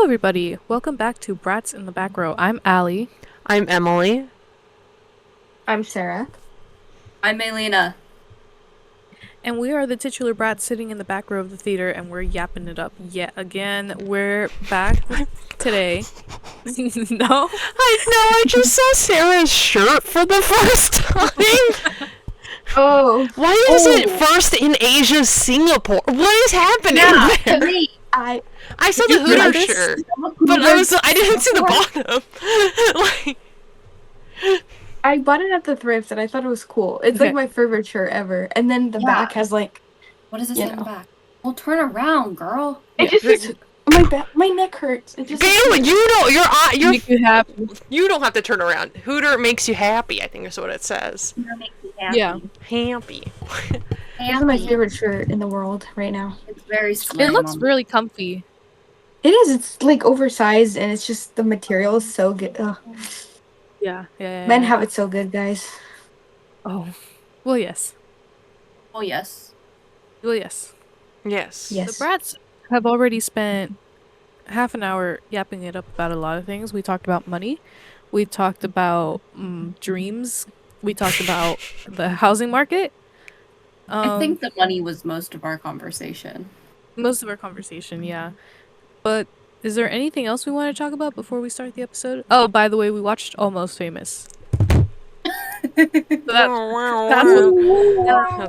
everybody. Welcome back to Brats in the Back Row. I'm Allie. I'm Emily. I'm Sarah. I'm Melina. And we are the titular brats sitting in the back row of the theater, and we're yapping it up yet again. We're back today. No? I just saw Sarah's shirt for the first time. Oh. Why is it first in Asia, Singapore? What is happening there? Wait. I saw the Hooter shirt, but I didn't see the bottom. I bought it at the thrift and I thought it was cool. It's like my favorite shirt ever. And then the back has like... What does it say on the back? Well, turn around, girl. It just... My neck hurts. It just... Babe, Make you happy. You don't have to turn around. Hooter makes you happy, I think is what it says. Hooter makes you happy. Yeah. Happy. This is my favorite shirt in the world right now. It's very slim. It looks really comfy. It is. It's like oversized and it's just the material is so good. Ugh. Yeah. Men have it so good, guys. Oh. Well, yes. Oh, yes. Well, yes. Yes. The brats have already spent half an hour yapping it up about a lot of things. We talked about money. We talked about dreams. We talked about the housing market. I think the money was most of our conversation. Most of our conversation, yeah. But is there anything else we want to talk about before we start the episode? Oh, by the way, we watched Almost Famous. That's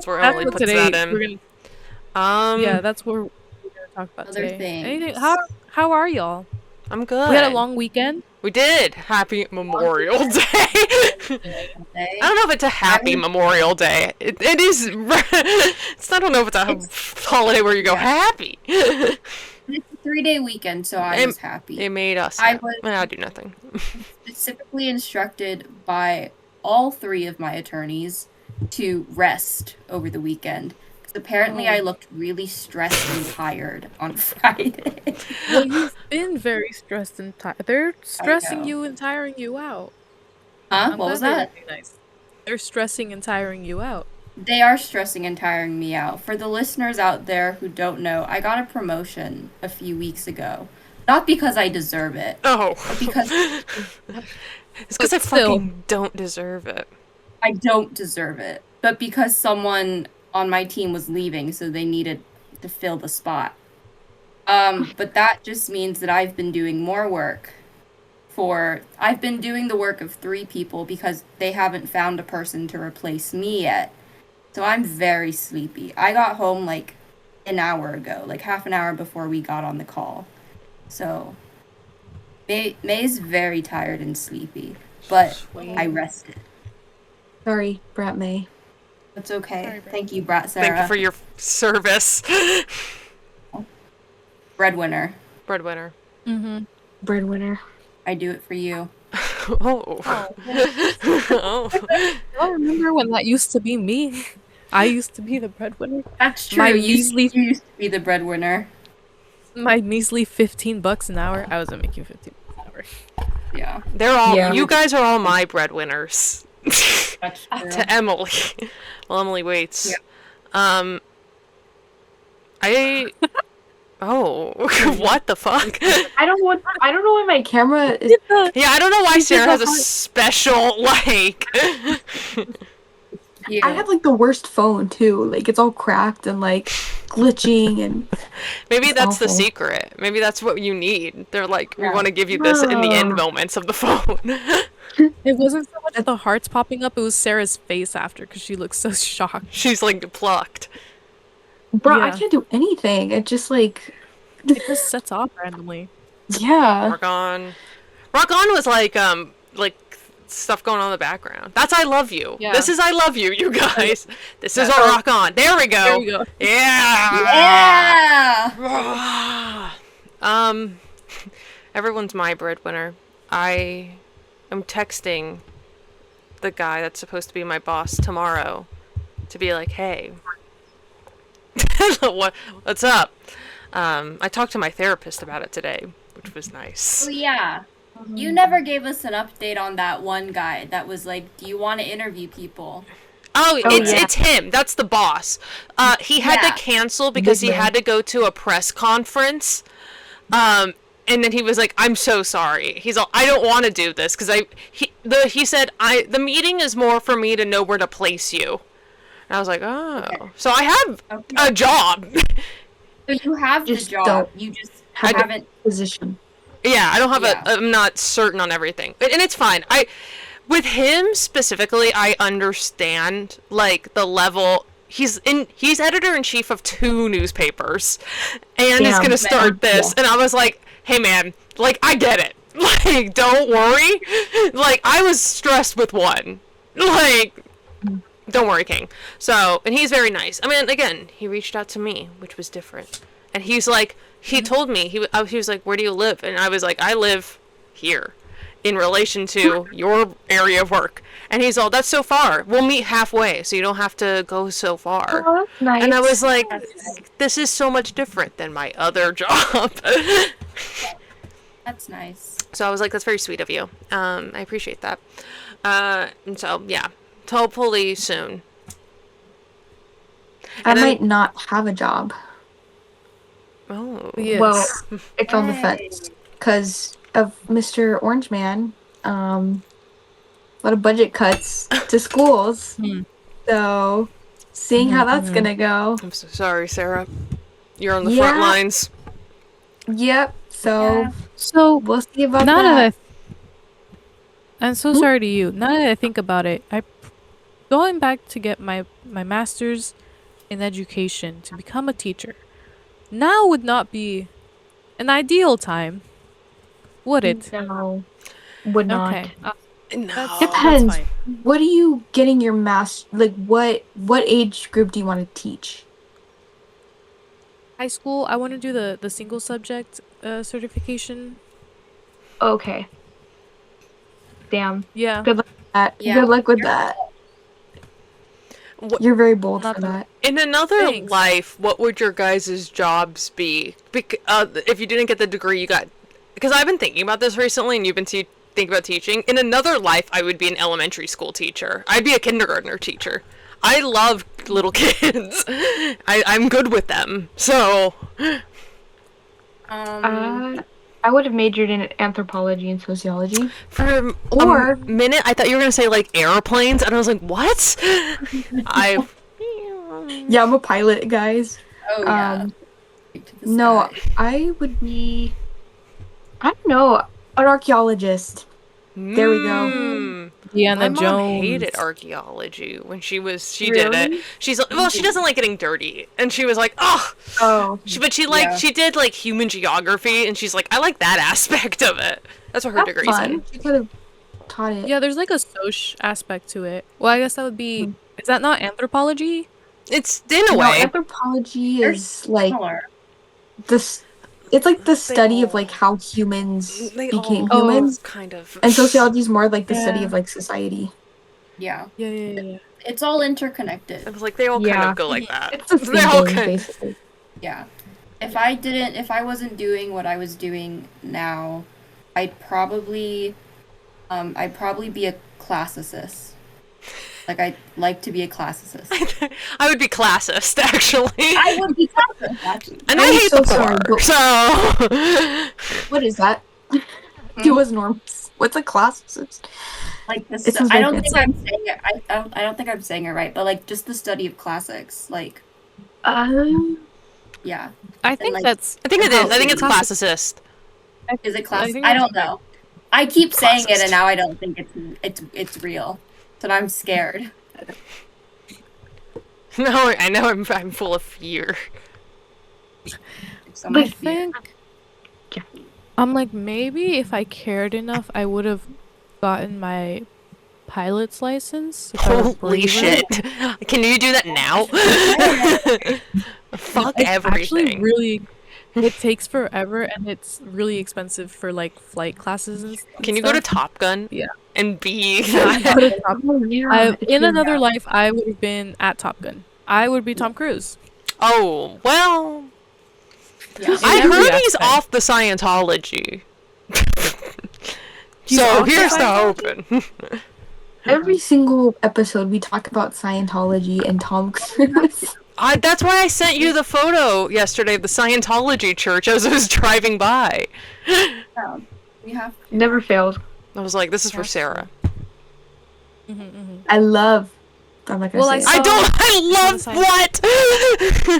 where Emily puts that in. Yeah, that's where we're gonna talk about Other today. things. Anything? How are y'all? I'm good. We had a long weekend. We did. Happy Memorial Day. I don't know if it's a happy Memorial Day. It is. I don't know if it's a holiday where you go happy. It's a 3-day weekend, so I was happy. It made us. I was I'll do nothing. specifically instructed by all 3 of my attorneys to rest over the weekend. Because apparently I looked really stressed and tired on Friday. Well, you've been very stressed and tired. They're stressing you and tiring you out. Huh? What was that? Nice. They're stressing and tiring you out. They are stressing and tiring me out. For the listeners out there who don't know, I got a promotion a few weeks ago. Not because I deserve it. Oh. But because... It's because I fucking don't deserve it. I don't deserve it. But because someone on my team was leaving, so they needed to fill the spot. But that just means that I've been doing more work I've been doing the work of 3 people because they haven't found a person to replace me yet. So I'm very sleepy. I got home like an hour ago, like half an hour before we got on the call. So May's very tired and sleepy, but I rested. Sorry, Brat May. That's okay. Sorry, Brat. Thank you, Brat Sarah. Thank you for your service. Breadwinner. Breadwinner. Mm-hmm. Breadwinner. I do it for you. Oh. Oh. I remember when that used to be me. I used to be the breadwinner. That's true. My You measly- used to be the breadwinner. My measly $15 an hour. I wasn't making $15 an hour. Yeah. They're all. Yeah. You guys are all my breadwinners. That's true. To Emily. Well, Emily waits. Yeah. Oh, what the fuck? I don't know why my camera is... Yeah, I don't know why Sarah has a special, like... Yeah. I have like the worst phone too. Like it's all cracked and like glitching and... Maybe It's that's the awful. secret. Maybe that's what you need. They're like, we Yeah. want to give you this in the end No. moments of the phone. It wasn't so much the hearts popping up, it was Sarah's face after because she looked so shocked. She's like plucked. Bro, I Yeah. can't do anything. It just like... It just sets off randomly. Yeah. Rock on. Rock on was like stuff going on in the background. That's I love you. Yeah. This is I love you, you guys. This is our rock on. There we go. There we go. Yeah. Yeah. Everyone's my breadwinner. I am texting the guy that's supposed to be my boss tomorrow to be like, hey, what's up? I talked to my therapist about it today, which was nice. Oh yeah. You never gave us an update on that one guy that was like, do you want to interview people? Oh, Oh, it's yeah. it's him. That's the boss. He had Yeah. to cancel because Big he man. had to go to a press conference. and then he was like, "I'm so sorry." He's all, "I don't want to do this because he said the meeting is more for me to know where to place you." And I was like, "Oh, Okay. so I have a job." So you have the Just job. don't You just have haven't. position. Yeah, I don't have Yeah. I'm not certain on everything, and it's fine. With him specifically, I understand like the level. He's editor-in-chief of 2 newspapers, and is Damn. gonna start this. Yeah. And I was like, "Hey, man, like I get it. Like, don't worry. Like, I was stressed with one. Like, don't worry, King." So, and he's very nice. I mean, again, he reached out to me, which was different. And he's like, he told me he was like, "Where do you live?" And I was like, "I live here." In relation to your area of work. And he's all, "That's so far. We'll meet halfway, so you don't have to go so far." Oh, that's nice. And I was like, That's nice. "This is so much different than my other job." That's nice. So I was like, "That's very sweet of you. I appreciate that." And so, yeah. So hopefully soon. I And then- might not have a job. Oh. Yes. Well, it's on the Yay. fence because of Mr. Orange Man. A lot of budget cuts to schools. So, seeing how that's gonna go. I'm so sorry, Sarah. You're on the front Yeah. lines. Yep. So Yeah. So we'll see about now that. that I'm so sorry to you. Now that I think about it, I going back to get my master's in education to become a teacher. Now would not be an ideal time, would it? No, would not. Okay. No. That's Depends. fine. What are you getting your like what age group do you want to teach? High school, I want to do the single subject certification. Okay. Damn. Yeah. Good luck with that. Yeah. Good luck with that. What- You're very bold Not for the- that. In another Thanks. life, what would your guys' jobs be? If you didn't get the degree you got, because I've been thinking about this recently, and you've been thinking about teaching. In another life, I would be an elementary school teacher. I'd be a kindergartner teacher. I love little kids. I'm good with them. So I would have majored in anthropology and sociology. for Or- a minute, I thought you were gonna say like airplanes, and I was like, what? I Yeah, I'm a pilot, guys. Oh yeah. To the No, sky. I would be. I don't know, an archaeologist. There we go. Diana My mom Jones. hated archaeology when she did Really? it. She's well, she doesn't like getting dirty, and she was like, oh. Oh, But she like Yeah. she did like human geography, and she's like, I like that aspect of it. That's what her that's degree's fun. in. She could have taught it. Yeah, there's like a soc aspect to it. Well, I guess that would be. Is that not anthropology? It's in a No, way. anthropology They're is like Similar. this. It's like the study of all- like how humans They became all humans, kind of. and sociology is more like the study Yeah. of like society. Yeah. Yeah. It's all interconnected. I was like, they all kind Yeah. of go like that. It's the They same all thing, kind. basically. Yeah. If I wasn't doing what I was doing now, I'd probably be a classicist. Like I'd like to be a classicist. I would be classist, actually. I would be classicist, actually. And I I'm hate so the sorry, poor, but- so. What is that? Do as norms. What's a classicist? Like It sounds I very don't think fancy. I'm saying it. I don't think I'm saying it right, but like just the study of classics. Like yeah, I think like- that's. I think it is. I think it's Classi- classicist. is it classic? think I it's- don't know. I keep saying it, Classicist. and now I don't think it's real. So now I'm scared. No, I know I'm full of fear. So much I fear. think. I'm like, maybe if I cared enough, I would have gotten my pilot's license. If I was Holy braver. shit. Can you do that now? Fuck It's actually everything. really. It takes forever, and it's really expensive for like flight classes and Can you go to stuff. Top Gun? Yeah. And be. I go to Top- Yeah, it's in really another bad. life, I would have been at Top Gun. I would be Tom Cruise. Oh, well. Yeah. I every heard he's aspect. off the Scientology. He's So off the here's the Scientology? hoping. Every single episode, we talk about Scientology and Tom Cruise. That's why I sent you the photo yesterday of the Scientology church as I was driving by. Yeah, we have. Never failed. I was like, this is for That's Sarah. I love. I'm not gonna Well, say I it. saw- I don't. I saw love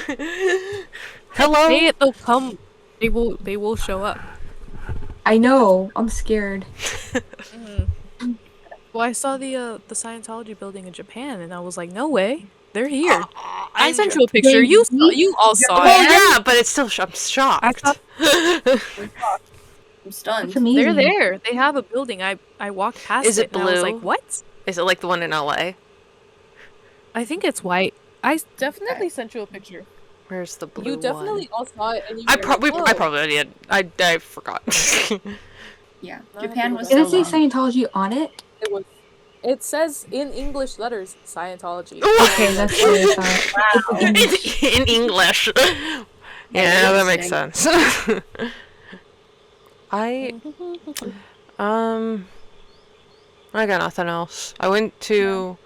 the what? Hello. Say it, they'll come. They will show up. I know. I'm scared. Well, I saw the Scientology building in Japan, and I was like, no way, they're here. I sent you a picture. You all saw Well, it. yeah, but it's still. I'm I shocked. thought I'm stunned. That's amazing. they're there. They have a building. I walked past Is it and I was like, blue? what? Is it like the one in LA? I think it's white. I definitely sent you a picture. Where's the blue You definitely one? all saw it, and you I were probably like, "Oh." did. I forgot. Yeah, I Japan have was to Did so it say long. Scientology on it? It was. It says in English letters Scientology. Okay, that's what I thought. Wow. In English. Yeah, that makes sense. I I got nothing else. I went to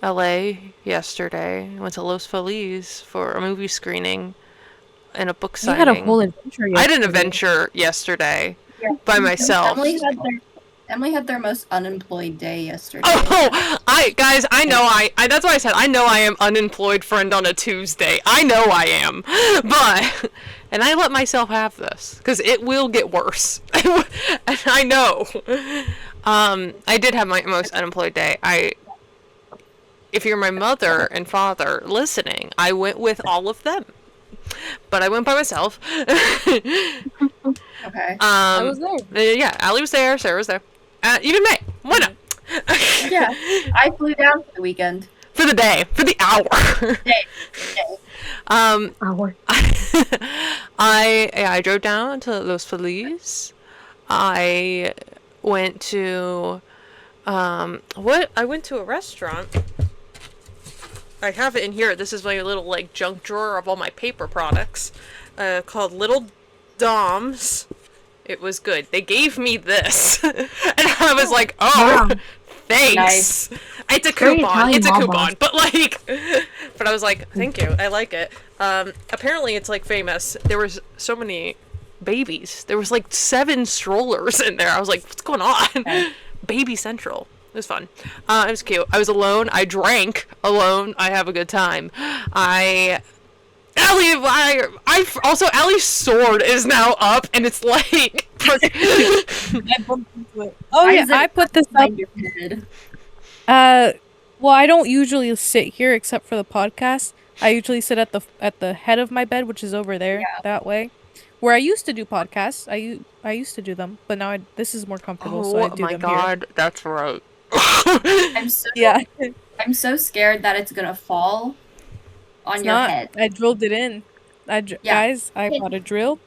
LA yesterday. I went to Los Feliz for a movie screening and a book You signing. had a whole adventure. I had an yesterday. adventure yesterday by myself. Emily had their most unemployed day yesterday. Oh, I know that's why I said I know I am unemployed friend on a Tuesday. I know I am. But, and I let myself have this, because it will get worse. And I know. I did have my most unemployed day. If you're my mother and father listening, I went with all of them. But I went by myself. Okay. I was there. Yeah, Allie was there, Sarah was there. Even May. Why not? Yeah, I flew down for the weekend. For the day. For the hour. Day. Hour. I drove down to Los Feliz. I went to I went to a restaurant. I have it in here. This is my little like junk drawer of all my paper products. Called Little Dom's. It was good. They gave me this. And I was like, oh, Wow. thanks. Nice. It's a Very coupon. Italian It's a mom coupon. boss. But like, but I was like, thank you. I like it. Apparently it's like famous. There was so many babies. There was like 7 strollers in there. I was like, what's going on? Okay. Baby Central. It was fun. It was cute. I was alone. I drank alone. I have a good time. Allie's sword is now up, and it's like. Oh Why yeah, is it I put this up. behind your head? Well, I don't usually sit here except for the podcast. I usually sit at the head of my bed, which is over there that way, where I used to do podcasts. I used to do them, but now this is more comfortable, so I Oh do my them god, that's right. I'm so here. Yeah, I'm so scared that it's gonna fall on it's your not. head. I drilled it in. Yeah. Guys, I bought a drill.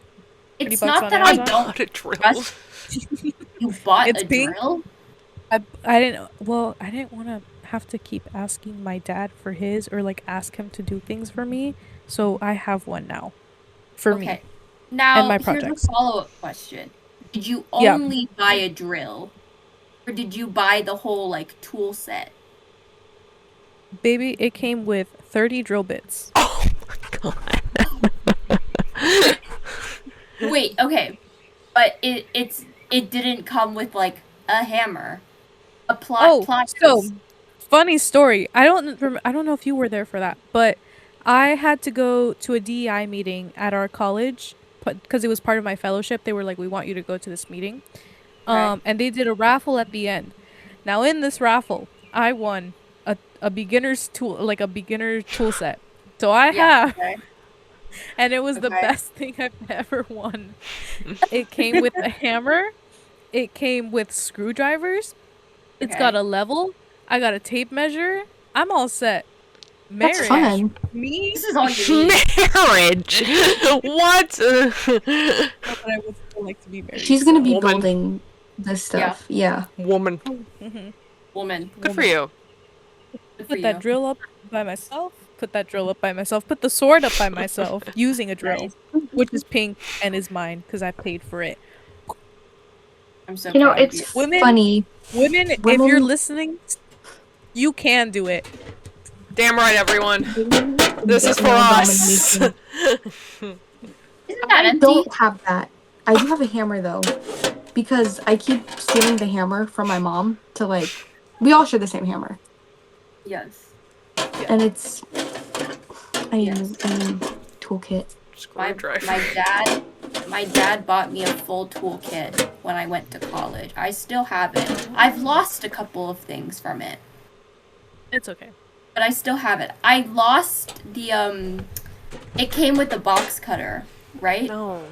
It's $30 not on that I Amazon. don't Not a drill. trust you bought It's a pink. drill. I didn't. Well, I didn't want to have to keep asking my dad for his or like ask him to do things for me. So I have one now, for me. Okay. Now And my here's projects. a follow-up question. Did you Yeah. only buy a drill? Or did you buy the whole like tool set? Baby, it came with 30 drill bits. Oh my god. Wait, okay. But it didn't come with like a hammer. A plot so funny story. I don't know if you were there for that, but I had to go to a DEI meeting at our college because it was part of my fellowship. They were like, "We want you to go to this meeting," and they did a raffle at the end. Now in this raffle, I won a beginner's tool, like a beginner tool set. So I have, Okay. and it was the Okay. best thing I've ever won. It came with a hammer. It came with screwdrivers. It's Okay. got a level. I got a tape measure. I'm all set. Marriage. That's fun. Me? This is all you need. Marriage. What? But I would still like to be married. She's gonna be Woman. building this stuff. Yeah. Woman. Woman. Good for you. Good for Put that you. drill up by myself. Put that drill up by myself. Put the sword up by myself using a drill, which is pink and is mine because I paid for it. I'm so You know, proud of it's you. Women- funny. Women, if Women- you're listening, you can do it. Damn right, everyone. This is for male us. domination. Isn't that I empty? don't have that. I do have a hammer though, because I keep stealing the hammer from my mom to like. We all share the same hammer, Yes. and it's. Yes. I mean, toolkit. Screwdriver. My dad bought me a full toolkit when I went to college. I still have it. I've lost a couple of things from it, It's okay. but I still have it. I lost the it came with the box cutter, right? No.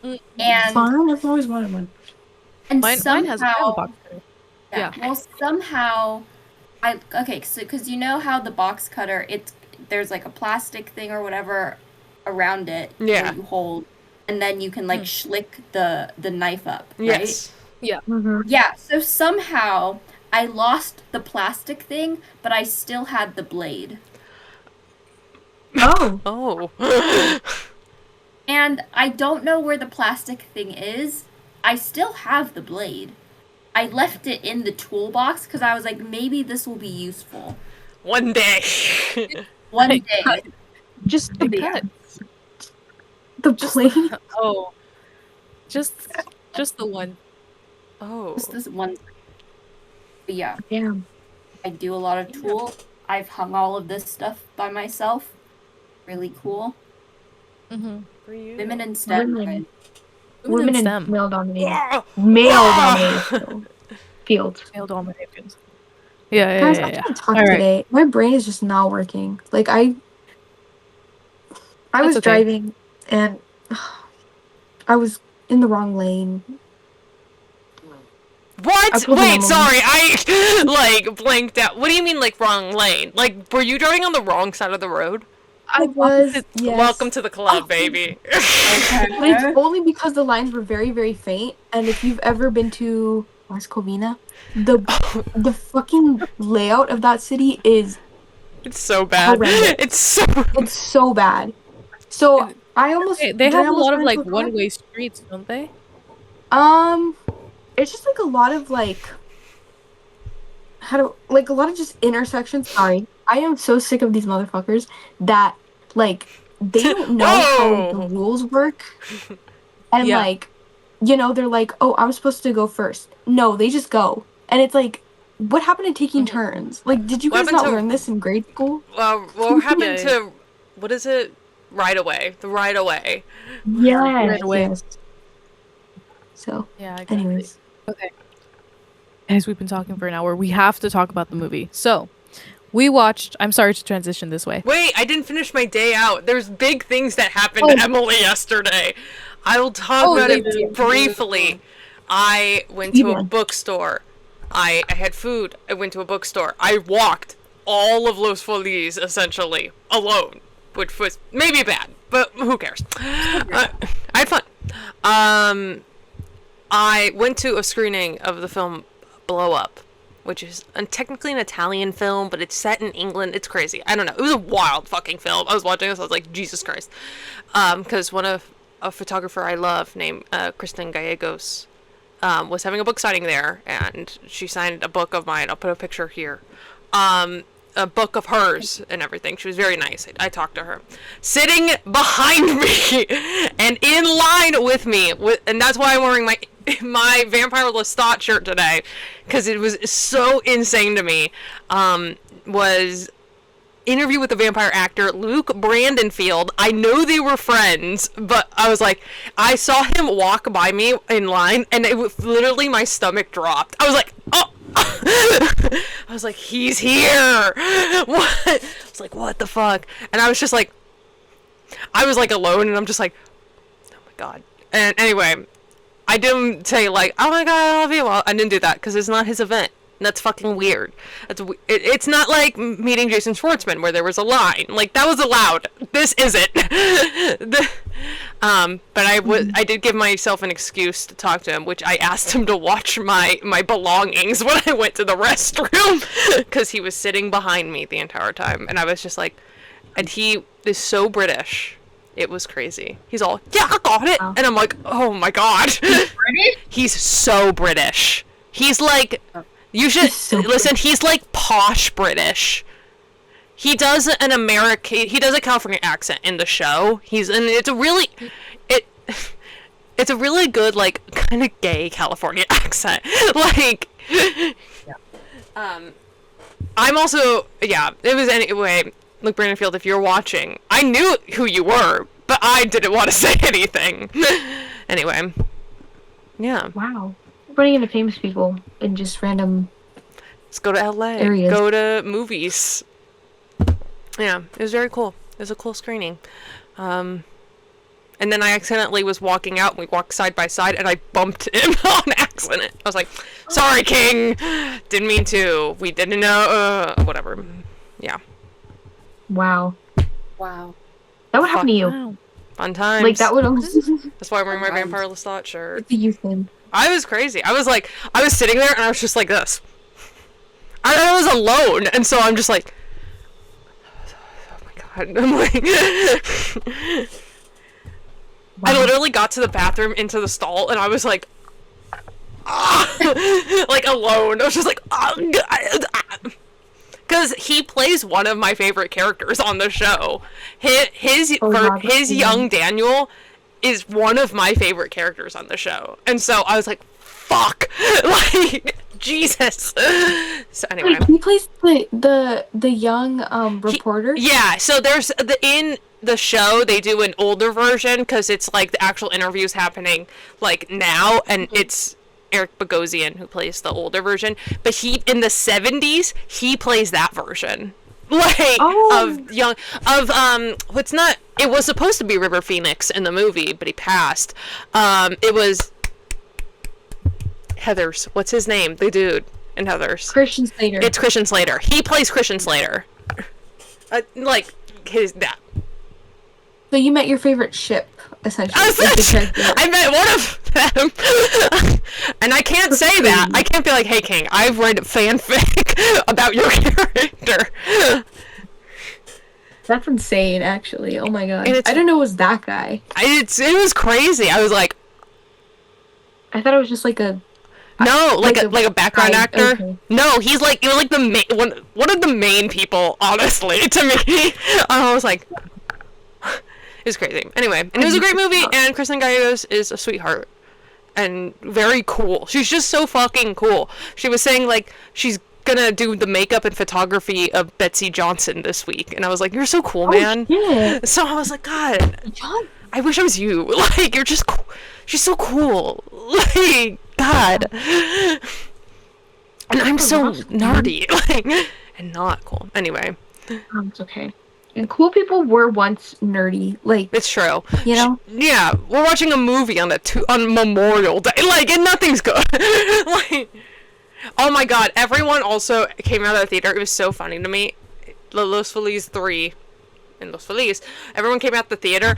And Fine, I've always wanted one. Mine has a somehow, box cutter. yeah. yeah. Well, somehow, so because you know how the box cutter, there's like a plastic thing or whatever around it Yeah. that you hold, and then you can like schlick the knife up, right? Yes. Mm-hmm. Yeah. So somehow I lost the plastic thing, but I still had the blade. Oh, Oh. And I don't know where the plastic thing is. I still have the blade. I left it in the toolbox because I was like, maybe this will be useful One day. one Hey, day. just Hey, Yeah. cut. the Just plane. oh, just the one. Oh. Just this one. But yeah, Damn. I do a lot of tool. I've hung all of this stuff by myself. Really cool. Mm-hmm. For you. Women in STEM. Women. Right? Women in STEM. male dominated. Ah! Male Ah! dominated fields. Male dominated. Yeah, Guys, yeah, I yeah. can't talk All right. today. My brain is just not working. Like I That's was okay. driving and I was in the wrong lane. I What? pulled an Wait, Emily. sorry, I like blanked out. What do you mean, like wrong lane? Like, were you driving on the wrong side of the road? I was. Yes. Welcome to the club, Oh. baby. But it's only because the lines were very, very faint. And if you've ever been to West Covina, the fucking layout of that city is It's so bad. horrendous. It's so. It's so bad. So I almost They did I have a almost lot of run into like a car? one-way streets, don't they? It's just like a lot of like a lot of just intersections. Sorry, I am so sick of these motherfuckers that like they don't know how the Whoa. rules work, and Yeah. like they're like, oh, I'm supposed to go first. No, they just go, and it's like, what happened to taking turns? Like, did you What guys happened not to- learn this in grade school? What happened Yeah. to what is it? Right away. The right away. Yes, Right away. yes. So, Yeah, exactly. anyways, Okay. Guys, we've been talking for an hour. We have to talk about the movie. So, we watched. I'm sorry to transition this way. Wait, I didn't finish my day out. There's big things that happened Oh. to Emily yesterday. I will talk Oh, about they it did. briefly. I went to a Even. bookstore. I had food. I went to a bookstore. I walked all of Los Feliz essentially alone, which was maybe bad, but who cares? I had fun. I went to a screening of the film Blow Up, which is technically an Italian film, but it's set in England. It's crazy. I don't know. It was a wild fucking film. I was watching this. I was like, Jesus Christ. Because a photographer I love named Kristen Gallegos was having a book signing there, and she signed a book of mine. I'll put a picture here. A book of hers and everything. She was very nice. I talked to her. Sitting behind me and in line with me. And that's why I'm wearing my Vampire Lestat shirt today. Because it was so insane to me. Was Interview with the Vampire actor Luke Brandonfield. I know they were friends, but I was like, I saw him walk by me in line, and it was literally my stomach dropped. I was like, oh. I was like, he's here. What? I was like, what the fuck? And I was just like, I was like alone, and I'm just like, oh my god. And anyway, I didn't say like, oh my god, I love you. Well, I didn't do that because it's not his event. That's fucking weird. It's not like meeting Jason Schwartzman where there was a line. Like, that was allowed. This isn't. But I did give myself an excuse to talk to him, which I asked him to watch my belongings when I went to the restroom, because he was sitting behind me the entire time, and I was just like, and he is so British. It was crazy. He's all, yeah, I got it. Wow. And I'm like, oh my god. British? He's so British. He's like, you should He's so listen. He's like posh British. he does an American, he does a California accent in the show. And it's a really, it, it's a really good, like, kind of gay California accent. Like, I'm also, yeah, it was anyway, look, Brandonfield, if you're watching, I knew who you were, but I didn't want to say anything. Anyway, yeah. Wow. Running into famous people in just random Let's go to LA. areas. Go to movies. Yeah, it was very cool. It was a cool screening. And then I accidentally was walking out, and we walked side by side, and I bumped him on accident. I was like, sorry, King. Didn't mean to. We didn't know. Whatever. Yeah. Wow. Wow. That would happen to you. Wow. Fun times. Like, that would almost... That's why I'm wearing my Fun times. Vampire Lestat shirt. It's a youth thing. I was crazy. I was sitting there, and I was just like this. I was alone, and so I'm just like, oh my god. I'm like... I literally got to the bathroom, into the stall, and I was like, like alone. I was just like, because he plays one of my favorite characters on the show. His young Daniel is one of my favorite characters on the show, and so I was like, fuck, like Jesus. So anyway, Wait, he plays the young reporter. yeah. So there's in the show they do an older version because it's like the actual interviews happening like now, and it's Eric Bogosian who plays the older version, but he in the 70s he plays that version, like of young of what's not it was supposed to be River Phoenix in the movie, but he passed. It was Heathers, what's his name, the dude in Heathers? Christian Slater. It's Christian Slater. He plays Christian Slater, like his that. So you met your favorite ship, essentially. I met one of them. And I can't say that. I can't be like, hey, King, I've read fanfic about your character. That's insane, actually. Oh my god. I it's- didn't know it was that guy. It was crazy. I was like, I thought it was just like a... no, like like a background guy. actor. Okay. No, he's like, the one of the main people, honestly, to me. I was like, it was crazy. Anyway, and it was a great movie, and Kristen Gallegos is a sweetheart. And very cool. She's just so fucking cool. She was saying, like, she's gonna do the makeup and photography of Betsy Johnson this week. And I was like, you're so cool, man. Yeah. So I was like, God, I wish I was you. Like, you're just cool. She's so cool. Like, God. And I'm so nerdy. Like, and not cool. Anyway. It's okay. And cool people were once nerdy. Like, It's true. you know? Yeah, we're watching a movie on Memorial Day, like, and nothing's good. Like, oh my god, everyone also came out of the theater. It was so funny to me. Los Feliz 3 in Los Feliz, everyone came out the theater.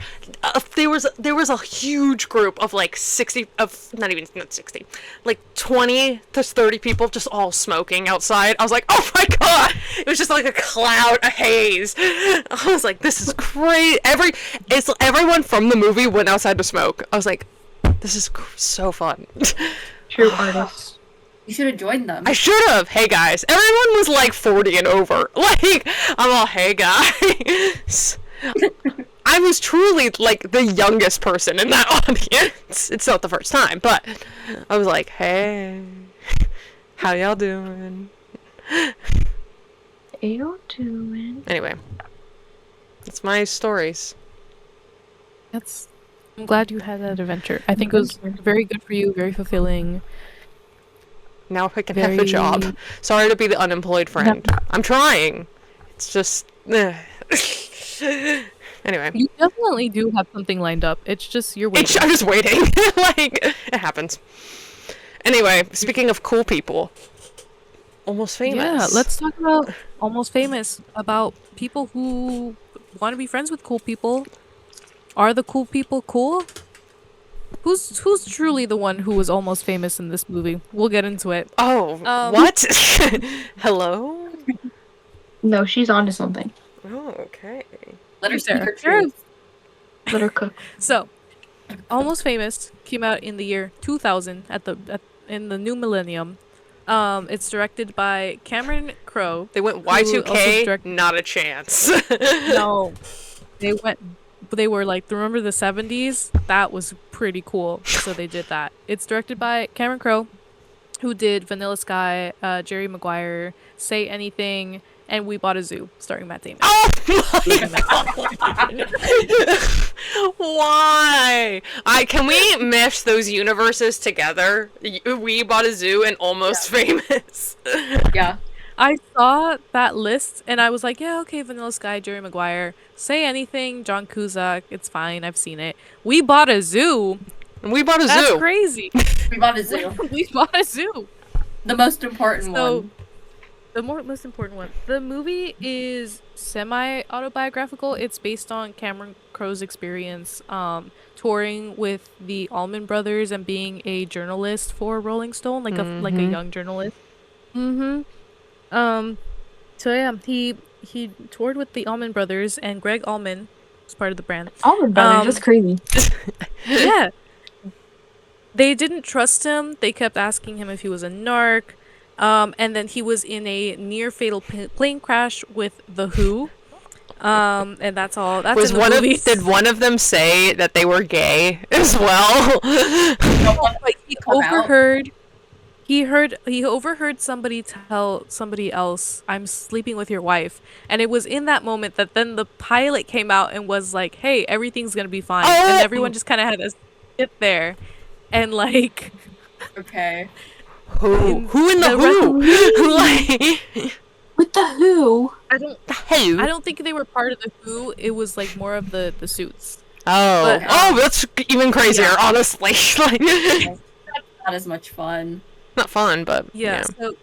There was a huge group of like 60 of not 60, like 20 to 30 people just all smoking outside. I was like, oh my god, it was just like a cloud, a haze. I was like, this is great. Everyone from the movie went outside to smoke. I was like, this is so fun. True artists. You should have joined them. I should have. Hey guys, everyone was like 40 and over. Like, I'm all, hey guys. I was truly like the youngest person in that audience. It's not the first time, but I was like, hey, how y'all doing? Anyway, that's my stories. I'm glad you had that adventure. I think it was very good for you, very fulfilling. Now I can have a job. Sorry to be the unemployed friend. I'm trying. It's just... Anyway. You definitely do have something lined up. It's just you're waiting. I'm just waiting. Like, it happens. Anyway, speaking of cool people. Almost Famous. Yeah, let's talk about Almost Famous. About people who want to be friends with cool people. Are the cool people cool? Who's truly the one who was almost famous in this movie? We'll get into it. Oh, what? Hello? No, she's onto something. Oh, okay. Let her speak her Sure. truth. Let her cook. So, Almost Famous came out in the year 2000 in the new millennium. It's directed by Cameron Crowe. They went who also Y2K, directed- not a chance. No, they were like, remember the 70s? That was pretty cool. So they did that. It's directed by Cameron Crowe, who did Vanilla Sky, Jerry Maguire, Say Anything, and We Bought a Zoo, starring Matt Damon. Oh my god! Why? Can we mesh those universes together? We Bought a Zoo and Almost Famous. Yeah. I saw that list and I was like, yeah, okay, Vanilla Sky, Jerry Maguire, Say Anything, John Cusack, it's fine, I've seen it. We Bought a Zoo. We Bought a That's Zoo. crazy. We bought a zoo. We bought a zoo. The most important one. The most important one. The movie is semi-autobiographical. It's based on Cameron Crowe's experience touring with the Allman Brothers and being a journalist for Rolling Stone, like a young journalist. So yeah, he toured with the Allman Brothers, and Greg Allman was part of the band. Allman Brothers, that's crazy. Yeah. They didn't trust him. They kept asking him if he was a narc. And then he was in a near fatal plane crash with The Who. And that's all. That's Was in the one movie. did one of them say that they were gay as well? But he overheard. He overheard somebody tell somebody else, "I'm sleeping with your wife," and it was in that moment that then the pilot came out and was like, "Hey, everything's gonna be fine," and everyone just kind of had to sit there, and like, Okay. Who in the Who? Like, With the Who? I don't Who? I don't think they were part of the Who. It was like more of the suits. Oh, But, that's even crazier, yeah. honestly. Like, Not as much fun. not fun, but Yeah. yeah. So,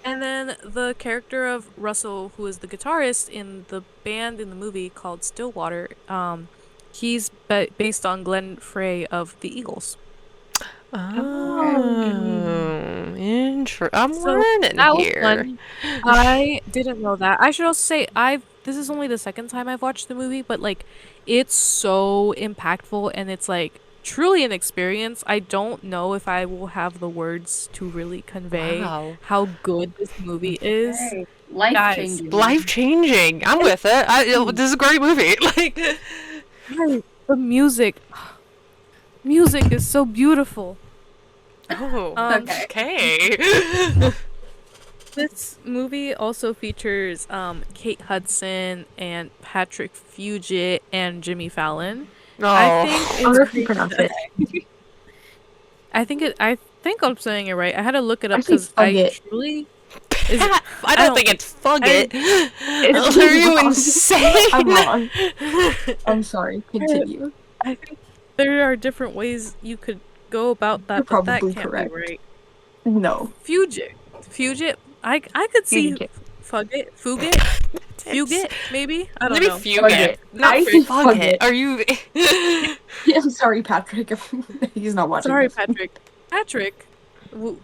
and then the character of Russell, who is the guitarist in the band in the movie called Stillwater, he's based on Glenn Frey of the Eagles. Oh, I'm So learning that was here. fun. I didn't know that. I should also say this is only the second time I've watched the movie, but like it's so impactful and it's like truly an experience. I don't know if I will have the words to really convey Wow. how good this movie is. Hey, life Guys, changing. Life changing. I'm with it. This is a great movie. Like, Right. The music is so beautiful. oh, Okay. okay. This movie also features Kate Hudson and Patrick Fugit and Jimmy Fallon. Oh, I I'll think if you pronounce it. I think I'm saying it right. I had to look it up I think because I Fugit. truly I don't think it's Fugit. It's Are you wrong. insane? I'm wrong. I'm sorry. Continue. I think there are different ways you could go about that, You're but that probably can't correct. be right. No. Fugit. I could see Fugit. Fugit, maybe. I don't Maybe know. Fugit. Not I think Fugit. Fugit. Are you? I'm sorry, Patrick. He's not watching. Sorry, this. Patrick,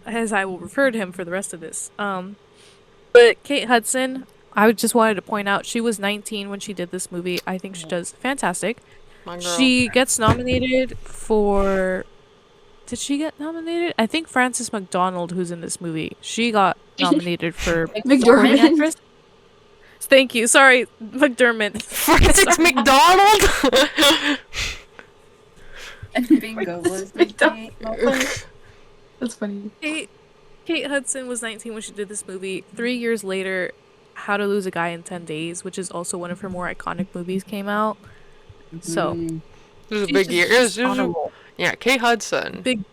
as I will refer to him for the rest of this. But Kate Hudson, I just wanted to point out, she was 19 when she did this movie. I think she does fantastic. My girl. She gets nominated for. Did she get nominated? I think Frances McDormand, who's in this movie, she got nominated for McDormand. actress. Thank you. Sorry, McDermott. Francis McDonald. And bingo was That's funny. Kate Hudson was 19 when she did this movie. 3 years later, How to Lose a Guy in 10 Days, which is also one of her more iconic movies, came out. So, This is a she's big year. just It was on a roll. Yeah, Kate Hudson. Big.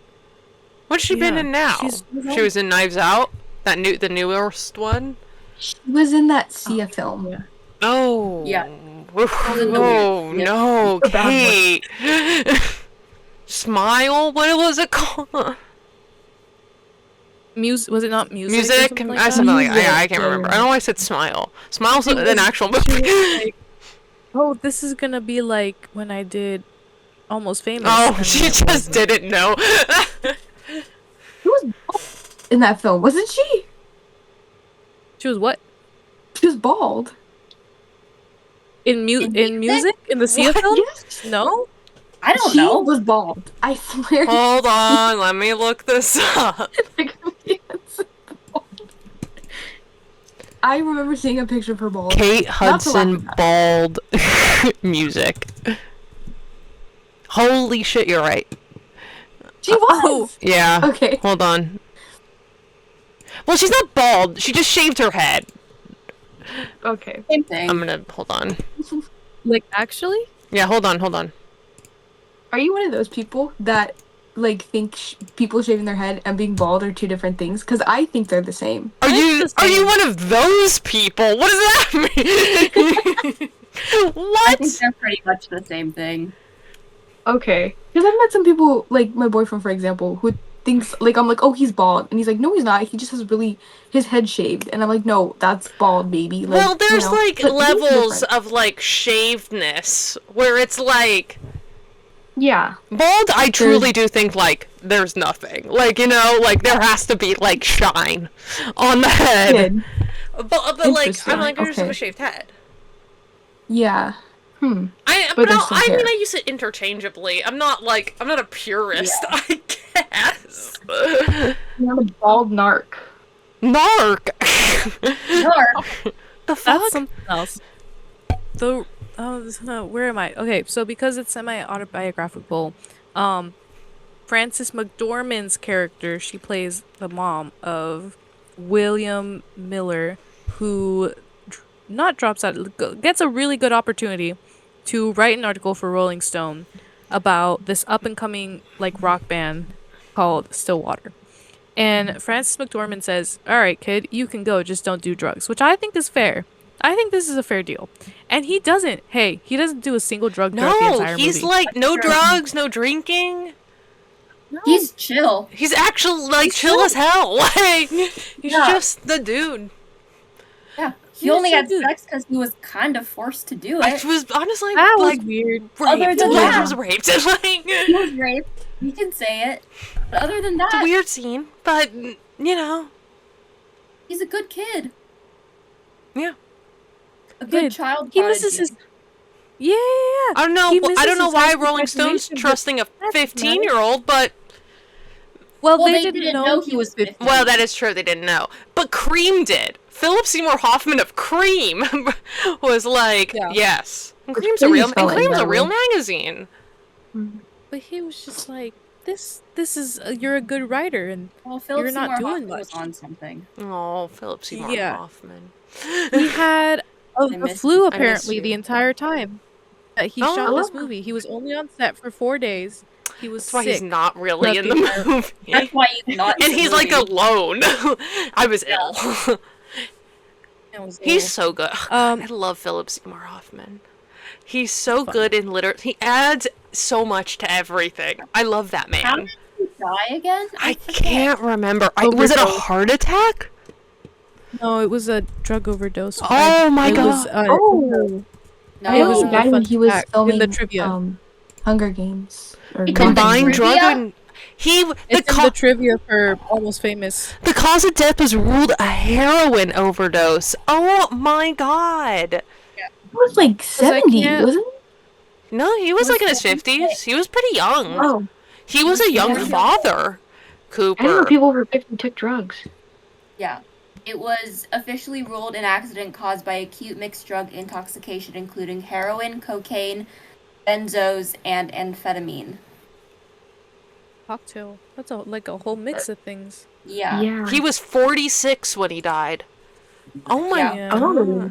What's she been Yeah, in now? she's- She was in Knives Out. The newest one. She was in that Sia film. Yeah. Oh. Yeah. Oh, weird- yeah. no, The bad Kate. Smile. What was it called? Was it not music? Or Music. something like I that? something like that. Yeah, I Music, can't remember. I yeah. don't know why I said Smile. Smile's She an was- actual she movie. was like, oh, this is gonna be like when I did Almost Famous. Oh, and she then it just wasn't. didn't know. She was bald in that film, wasn't she? She was what? She was bald. In music? In the Sia film? Yes. No? I don't She know. was bald. I swear. Hold on, let me look this up. I remember seeing a picture of her bald. Kate Not to laugh Hudson at that. bald music. Holy shit, you're right. She was. Yeah. Okay. Hold on. Well, she's not bald. She just shaved her head. Okay. Same thing. I'm gonna hold on. Like, actually? Yeah, hold on. Are you one of those people that like think people shaving their head and being bald are two different things? Because I think they're the same. Are That's the you same. one of those people? What does that mean? I What? think they're pretty much the same thing. Okay. Because I've met some people, like my boyfriend, for example, who thinks like I'm like, oh, he's bald, and he's like, no, he's not. He just has really his head shaved, and I'm like, no, that's bald, baby. Like, Well, there's like but he's levels different. of like shavedness where it's like Yeah. bald. I truly do think like there's nothing. Like, you know, like there has to be like shine on the head. Kid. But like Interesting. I'm like I just have a Okay. shaved head. Yeah. But But there's no, some I hair. mean I use it interchangeably. I'm not a purist. Yeah. I guess. You're a bald narc. Narc. Narc. The fuck? That's something else. Where am I? Okay, so because it's semi-autobiographical, Frances McDormand's character, she plays the mom of William Miller, who not drops out, gets a really good opportunity to write an article for Rolling Stone about this up-and-coming like rock band called Stillwater. And Frances McDormand says, "All right, kid, you can go, just don't do drugs," which I think is fair. I think this is a fair deal. And he doesn't. Hey, he doesn't do a single drug throughout the No, entire he's movie. like no true. drugs, no drinking. He's chill. He's actually like He's chill chill. as hell. Like he's Yeah. just the dude. Yeah. He He's only a had dude. sex because he was kind of forced to do I it. was honestly That was like weird. raped. Other than Like, that. he was raped. Like He was raped. You can say it. But other than it's a that, weird scene, but you know, he's a good kid. yeah. A good Good. child He prodigy. misses his. Yeah. I don't know. He I misses don't know his why high school Rolling Stone's graduation, but trusting a that's 15-year-old, but Well, Well, they didn't know he was 15. well, that is true. They didn't know, but Cream did. Philip Seymour Hoffman of Cream was like, Yeah. yes. And Which Cream's a Cream real. is And spelling, Cream's by a the real way. magazine. But he was just like, this is you're a good writer, and Well, Philip You're not Seymour doing Hoffman was much. on something. Oh, Philip Seymour Yeah. Hoffman. he had I a miss flu you. I miss apparently the you. entire time that he Oh. shot this movie. He was only on set for 4 days. He was That's why sick. he's not really throughout in the the entire- movie. That's why he's not. And in the he's like movie. alone. I was ill. It was He's ill. so good. Oh, God, Um, I love Philip Seymour Hoffman. He's so good in literature. He adds so much to everything. I love that How man. did he die again? I forget. can't remember. Was it a Overdose. heart attack? No, it was a drug overdose. Oh my it Was, God. Oh. No, I know he in the died when fun he was fact- in filming the trivia. Hunger Games. Or He not Hunger Combined Games. drug Trivia? and the It's in the trivia for Almost Famous. the cause of death was ruled a heroin overdose. Oh my God. He was like 70, can't- wasn't he? No, he was Was like in his he? 50s. He was pretty young. Oh, He was a young Yeah. father. I didn't know Cooper. people over 50 took drugs. Yeah. It was officially ruled an accident caused by acute mixed drug intoxication, including heroin, cocaine, benzos, and amphetamine. Cocktail. That's like a whole mix of things. Yeah. He was 46 when he died. Oh my Yeah. Yeah. Oh.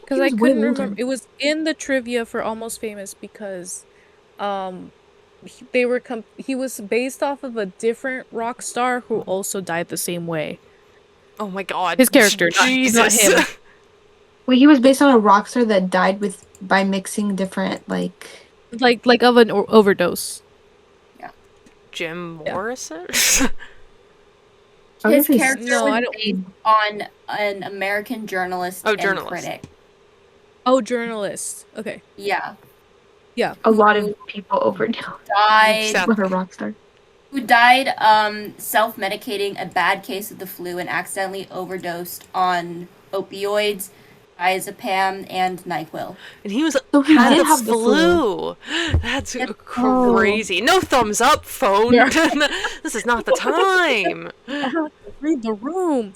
Because He I was way couldn't older. remember. It was in the trivia for Almost Famous because, they were he was based off of a different rock star who also died the same way. Oh my God. His character, not Jesus. him. Wait, he was based on a rock star that died by mixing different Like of an overdose. Jim Yeah. Morrison? I was His gonna say character No, I was don't- based on an American journalist Oh, and journalist. critic. Oh, journalist. Okay. Yeah. Yeah. a lot of people overdosed Died. Sad. with a rock star. Who died self-medicating a bad case of the flu and accidentally overdosed on opioids, diazepam, and NyQuil. And he was So he had did the have the flu. That's Yep. crazy. No thumbs up, phone. Yeah. This is not the time. Read the room.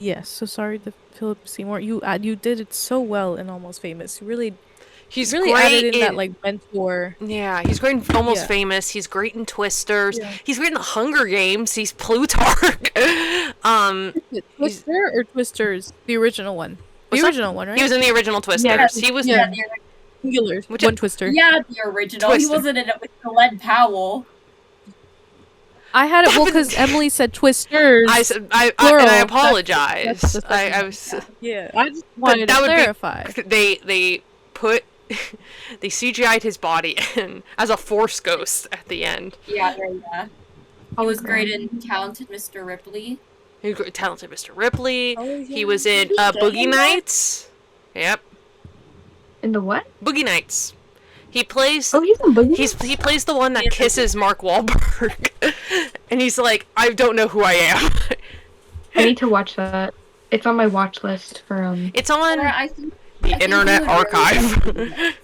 Yes, so sorry to Philip Seymour. You did it so well in Almost Famous. You really He's really added great in that in like mentor. yeah, he's great in Almost Yeah. Famous. He's great in Twisters. Yeah. He's great in the Hunger Games. He's Plutarch. He's Twister or Twisters? The original one. The what's that? original one, He was right? in the original Yeah, Twisters. He was Yeah. Yeah, Singular. which One Twister. yeah, the original. He Twister. wasn't in it with Glenn Powell. I had it well because Emily said Twisters. and I plural. That's apologize. the I second was Yeah, I just wanted to that would be- clarify. they put they CGI'd his body in as a force ghost at the end. Yeah, yeah. He was great in Talented Mr. Ripley. He was great, talented Mr. Ripley. Oh, He yeah. was in He good Boogie in that? Nights. Yep, In the what? Boogie Nights. He plays. Oh, he's in Boogie. He plays the one that kisses Mark Wahlberg, and he's like, I don't know who I am. I need to watch that. It's on my watch list for It's on Or I think the Internet he would Archive. really-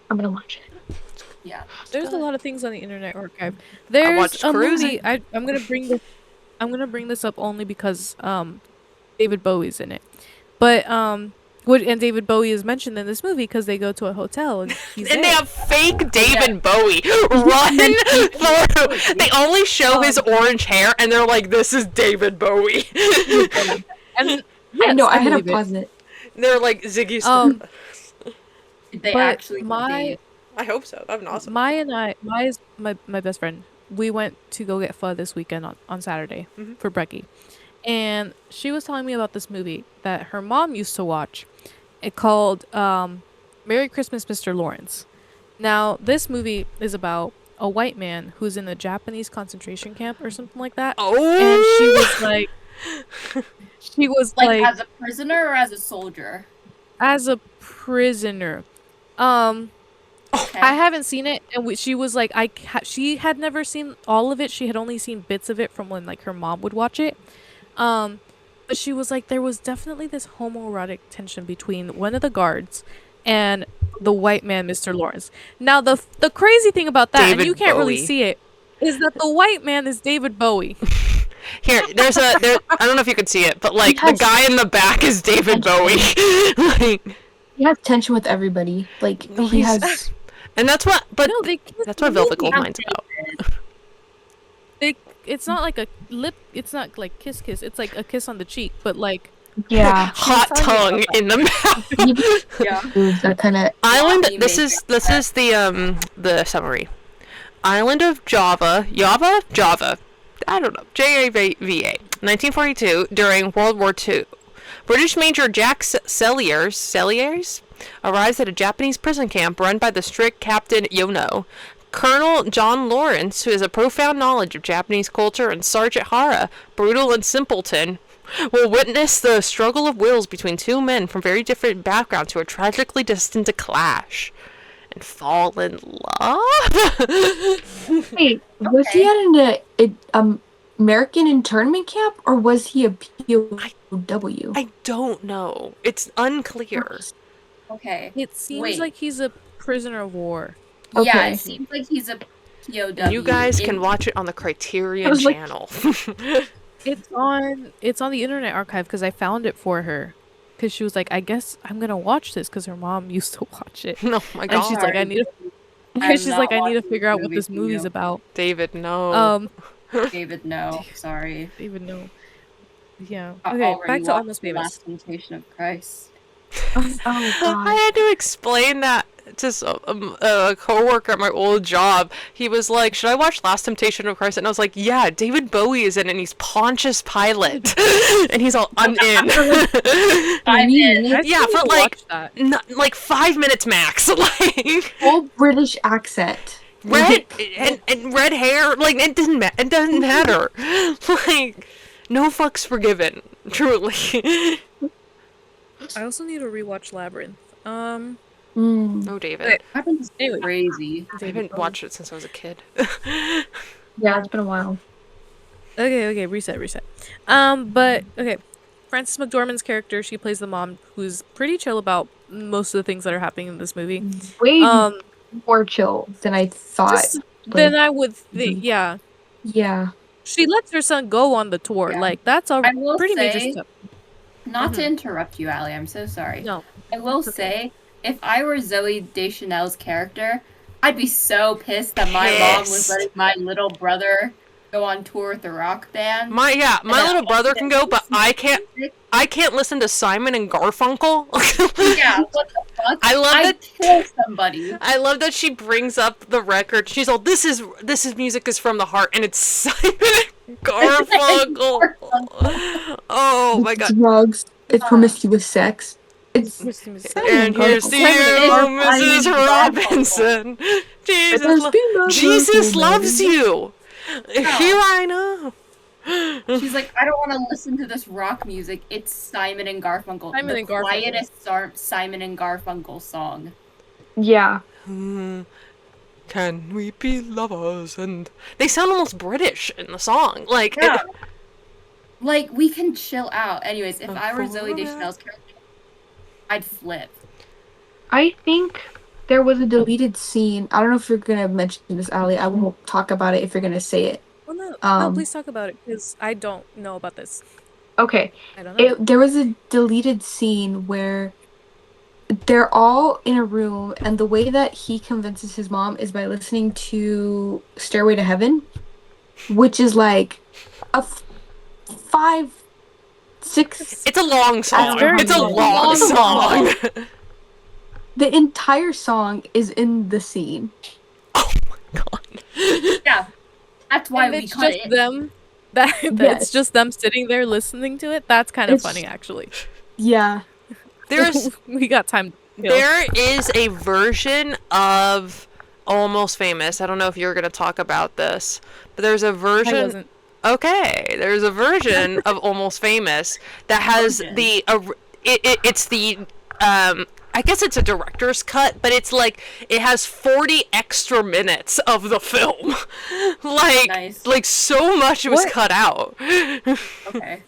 I'm gonna watch it. Yeah. There's a lot of things on the Internet Archive. There's watched a Cruising. movie. I'm gonna bring this. I'm gonna bring this up only because David Bowie's in it, but and David Bowie is mentioned in this movie because they go to a hotel and he's And there. they have fake David Bowie run through. They only show his orange hair, and they're like, "This is David Bowie." And I know. I had to believe it. pause it. They're like Ziggy Stardust. Did they But actually my I hope so. That'd be awesome. Maya is my best friend. We went to go get pho this weekend on Saturday Mhm. for Brecky. And she was telling me about this movie that her mom used to watch. It called Merry Christmas, Mr. Lawrence. Now, this movie is about a white man who's in a Japanese concentration camp or something like that. Oh, And she was like she was like like as a prisoner or as a soldier? as a prisoner. Okay. I haven't seen it, and she was like, she had never seen all of it. She had only seen bits of it from when like her mom would watch it. But she was like, there was definitely this homoerotic tension between one of the guards and the white man, Mr. Lawrence. Now, the crazy thing about that, David and you can't really Bowie. see it, is that the white man is David Bowie. here, I don't know if you can see it, but like He the has- guy in the back is David Bowie. Like, He has tension with everybody. Like No, he he's- has. and that's what. But No, they kiss that's what in the Velvet movie. Goldmine's about. It's not like a lip. It's not like kiss. It's like a kiss on the cheek, but like Yeah. Hot telling me tongue in the mouth. Yeah. That kind of. Island. he This makes is the summary. Island of Java. Java. I don't know. JAVA. 1942 during World War II. British Major Jack Selliers arrives at a Japanese prison camp run by the strict Captain Yono. Colonel John Lawrence, who has a profound knowledge of Japanese culture, and Sergeant Hara, brutal and simpleton, will witness the struggle of wills between two men from very different backgrounds who are tragically destined to clash and fall in love. Wait, was he at an American internment camp or was he a POW? I don't know. It's unclear. Okay. it seems Wait. like he's a prisoner of war. Yeah, Okay. it seems like he's a POW. And you guys can in- watch it on the I Criterion was like- channel. It's on the Internet Archive because I found it for her. Because she was like, I guess I'm gonna watch this because her mom used to watch it. Oh my And god. she's like, I need I'm she's like, not I need to watching figure out what movie this for movie's you. about. David, no. David, no. Sorry. Even know. Yeah. I Okay, already back to watched Almost The Famous. Last Temptation of Christ. Oh I god. had to explain that to a coworker at my old job. He was like, "Should I watch Last Temptation of Christ?" And I was like, "Yeah, David Bowie is in it, and he's Pontius Pilate," and he's all, "I'm in." I'm in. I Yeah, still for need to like watch that. like 5 minutes max. Like Full British accent. red and red hair. Like it doesn't matter. Like no fucks forgiven. Truly. I also need to rewatch Labyrinth. Mm. Oh, David. Wait. Labyrinth's Anyway. crazy. I haven't watched it since I was a kid. Yeah, it's been a while. Okay, reset. But okay. Frances McDormand's character, she plays the mom who's pretty chill about most of the things that are happening in this movie. Way Um more chill than I thought. just than I would think. Yeah. Yeah. She lets her son go on the tour. Yeah. Like that's a I will pretty major say, step. not to interrupt you, Allie, I'm so sorry. No, I will it's okay. say, if I were Zoe Deschanel's character, I'd be so pissed that my mom was letting my little brother go on tour with the rock band. My little brother can go, but I can't. Music. I can't listen to Simon and Garfunkel. Yeah, what the fuck? I love I'd that. kill somebody. I love that she brings up the record. She's all, this is music is from the heart, and it's Simon and Garfunkel. Oh my god. Drugs. It's promiscuous sex. It's And here's to you, Mrs. Robinson. Jesus loves you. Here I know. She's like, I don't want to listen to this rock music. It's Simon and Garfunkel. Simon and Garfunkel. Quietest Simon and Garfunkel song. Yeah. Can we be lovers? And they sound almost British in the song. Like, Yeah. Like, we can chill out. Anyways, if I were Zoe Deschanel's character, I'd flip. I think there was a deleted scene. I don't know if you're gonna mention this, Allie. I won't talk about it if you're gonna say it. Well, no, please talk about it because I don't know about this. Okay. I don't know. There was a deleted scene where they're all in a room, and the way that he convinces his mom is by listening to Stairway to Heaven, which is like a 5, 6. it's a long song. very It's a long. long song. The entire song is in the scene. Oh my god. Yeah. That's why And we it's cut just it. them. That it's Yes. just them sitting there listening to it. That's kind of It's- funny, actually. Yeah. We got time. To kill. There is a version of Almost Famous. I don't know if you're gonna talk about this, but there's a I version. wasn't. Okay, there's a version of Almost Famous that has the it's the I guess it's a director's cut, but it's like it has 40 extra minutes of the film. Nice. Like so much was What? cut out. Okay.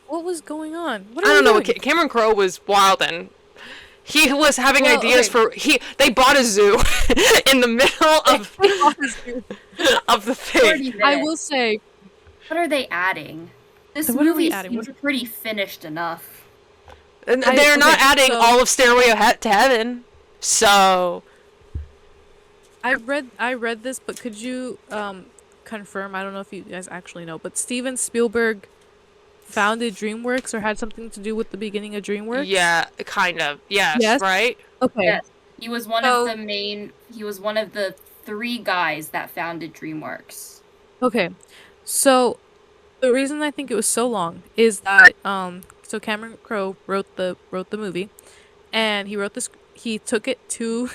What was going on? What I are don't we know. doing? Cameron Crowe was wild and he was having Well, ideas for they bought a zoo in the middle of the 30 thing. minutes. I will say, What are they adding? This What are we movie adding? seems pretty finished enough. And they're not okay, adding so- all of Stairway to Heaven. So I read this, but could you confirm? I don't know if you guys actually know, but Steven Spielberg founded DreamWorks or had something to do with the beginning of DreamWorks. yeah, kind of. Yes, Yes. right? Okay. Yes. He was one So- of he was one of the 3 guys that founded DreamWorks. Okay. So the reason I think it was so long is that so Cameron Crowe wrote the movie, and he wrote this. He took it to,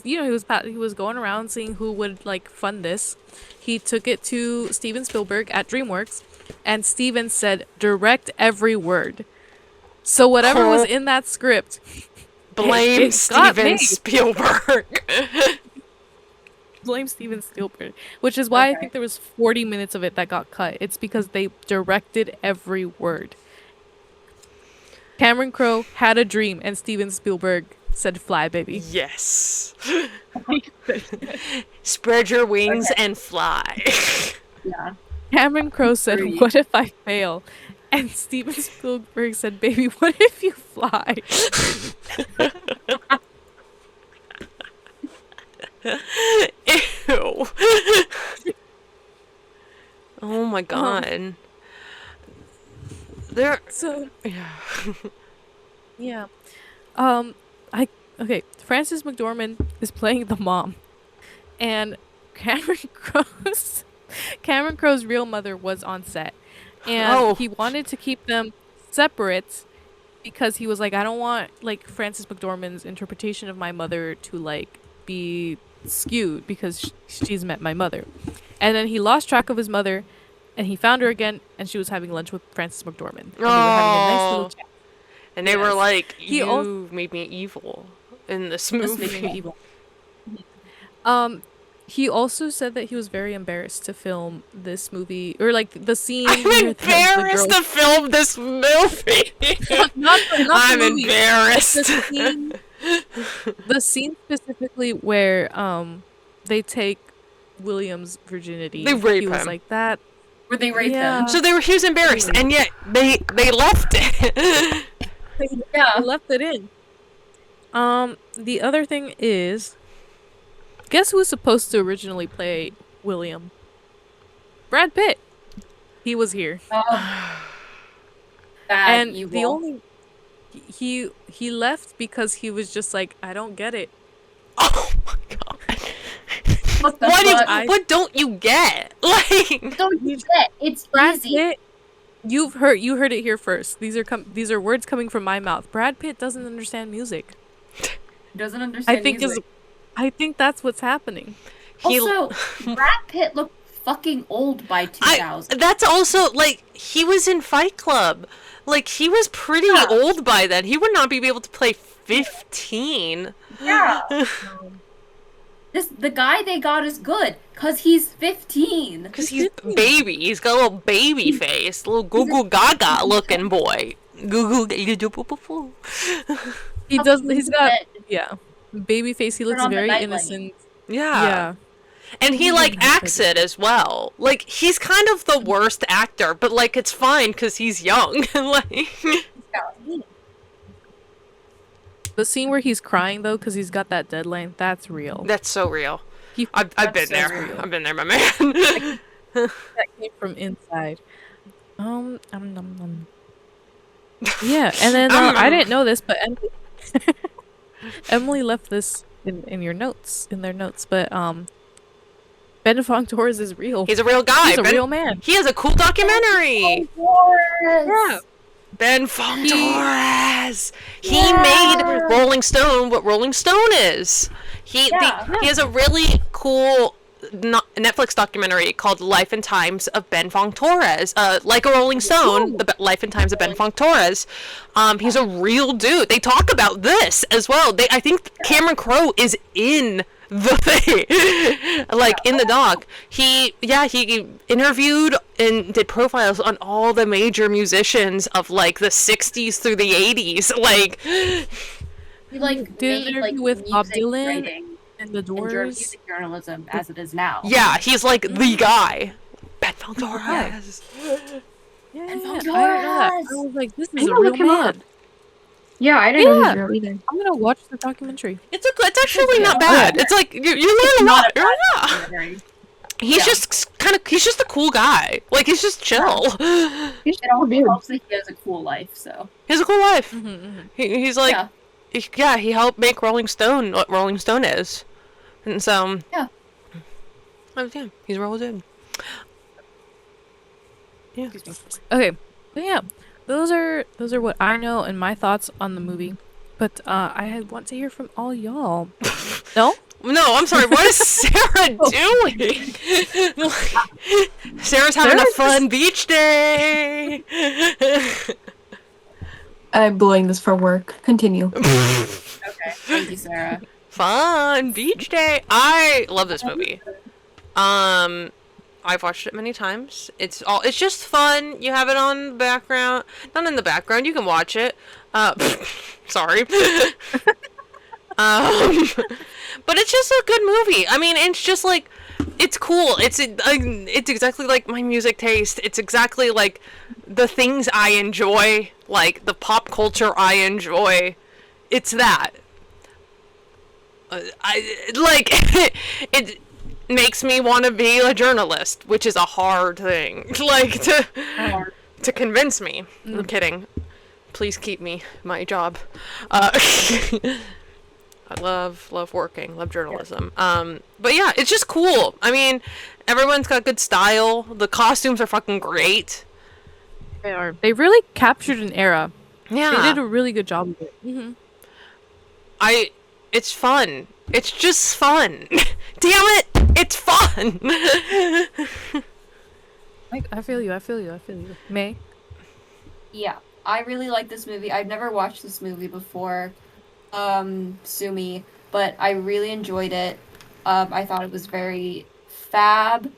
he was going around seeing who would like fund this. He took it to Steven Spielberg at DreamWorks, and Steven said, "Direct every word." So whatever was in that script, Blame it got Steven made. Spielberg. Blame Steven Spielberg, which is why I Okay. think there was 40 minutes of it that got cut. It's because they directed every word. Cameron Crowe had a dream, and Steven Spielberg said, "Fly, baby." Yes. Spread your wings and fly. Yeah. Cameron Crowe said, Agreed. "What if I fail?" And Steven Spielberg said, "Baby, what if you fly?" Ew. Oh my god. There. So Yeah. yeah, Frances McDormand is playing the mom, and Cameron Crowe's real mother was on set, and Oh. he wanted to keep them separate because he was like, I don't want like Frances McDormand's interpretation of my mother to like be skewed because she's met my mother. And then he lost track of his mother, and he found her again, and she was having lunch with Frances McDormand, and they were having a nice little chat. And they were Yes. like, He "You al- made me evil in this This movie." made me evil. He also said that he was very embarrassed to film this movie, or like the scene. I'm where embarrassed to film this movie. Not I'm the movie. embarrassed. The scene specifically where they take William's virginity. They rape he was him. like that. Where they raped Yeah. him. So he was embarrassed, and yet they left it. They Yeah. left it in. The other thing is, guess who was supposed to originally play William? Brad Pitt. He was here. Oh, bad And evil. the only he left because he was just like, I don't get it. Oh my god. What the What fuck? what don't you get? Like, Don't you get? It's Brad easy. Pitt, you heard it here first. These are words coming from my mouth. Brad Pitt doesn't understand music. Doesn't understand music. I think that's what's happening. Also, Brad Pitt looked fucking old by 2000. that's also like he was in Fight Club. Like he was pretty Yeah. old by then. He would not be able to play 15. Yeah. The guy they got is good because he's 15. Because he's baby. He's got a little baby face. A little goo goo gaga looking boy. Goo goo. He does. He's got Dead. baby face. He looks on the very nightlight. innocent. Yeah. Yeah. And he like acts it as well. Like he's kind of the worst actor, but like it's fine because he's young. Like The scene where he's crying though, because he's got that deadline. That's real. that's so real. He, I've been so there. real. I've been there, my man. That came from inside. Yeah, and then I didn't know this, but Emily left this in your notes, in their notes. But Ben Fong Torres is real. He's a real guy. He's a real man. He has a cool documentary. Yeah. Ben Fong Torres. He made Rolling Stone what Rolling Stone is. He has a really cool Netflix documentary called Life and Times of Ben Fong Torres. Like a Rolling Stone, the Life and Times of Ben Fong Torres. He's a real dude. They talk about this as well. I think Cameron Crowe is in the thing, like in the doc. He interviewed and did profiles on all the major musicians of like the 60s through the 80s. Like He like Did an made like interview with Bob music Dylan writing and the and Doors. music journalism as it is now. yeah, he's like the guy. Ben Fong Torres. Yeah, Ben Fong I didn't know that. I Torres! was like, this I is a gotta real look him up. man. Yeah, I didn't know he Yeah. was real either. I'm gonna watch the documentary. It's actually not bad. It's like you learn a lot. Yeah. Very- He's just a cool guy. Like he's just chill. He's It also weird. helps that he has a cool life, so. He has a cool life. Mm-hmm. He's like, Yeah. he helped make Rolling Stone what Rolling Stone is, and so Yeah. He's a real dude. Yeah. Okay, but yeah, those are what I know and my thoughts on the movie. But I want to hear from all y'all. No? No, I'm sorry. What is Sarah doing? Sarah's having a fun beach day. I'm blowing this for work. Continue. Okay. Thank you, Sarah. Fun beach day. I love this movie. I've watched it many times. It's just fun. You have it on the background. Not in the background. You can watch it. Sorry. But it's just a good movie. I mean, it's just like, it's cool. It's exactly like my music taste. It's exactly like the things I enjoy, like the pop culture I enjoy. It's that. I like it makes me want to be a journalist, which is a hard thing, like to convince me. I'm kidding. Please keep me my job. I love working, love journalism. But yeah, it's just cool. I mean, everyone's got good style. The costumes are fucking great. They are. They really captured an era. Yeah. They did a really good job of it. Mm-hmm. It's fun. It's just fun. Damn it! It's fun! I feel you. May? Yeah, I really like this movie. I've never watched this movie before, sue me, but I really enjoyed it. I thought it was very fab.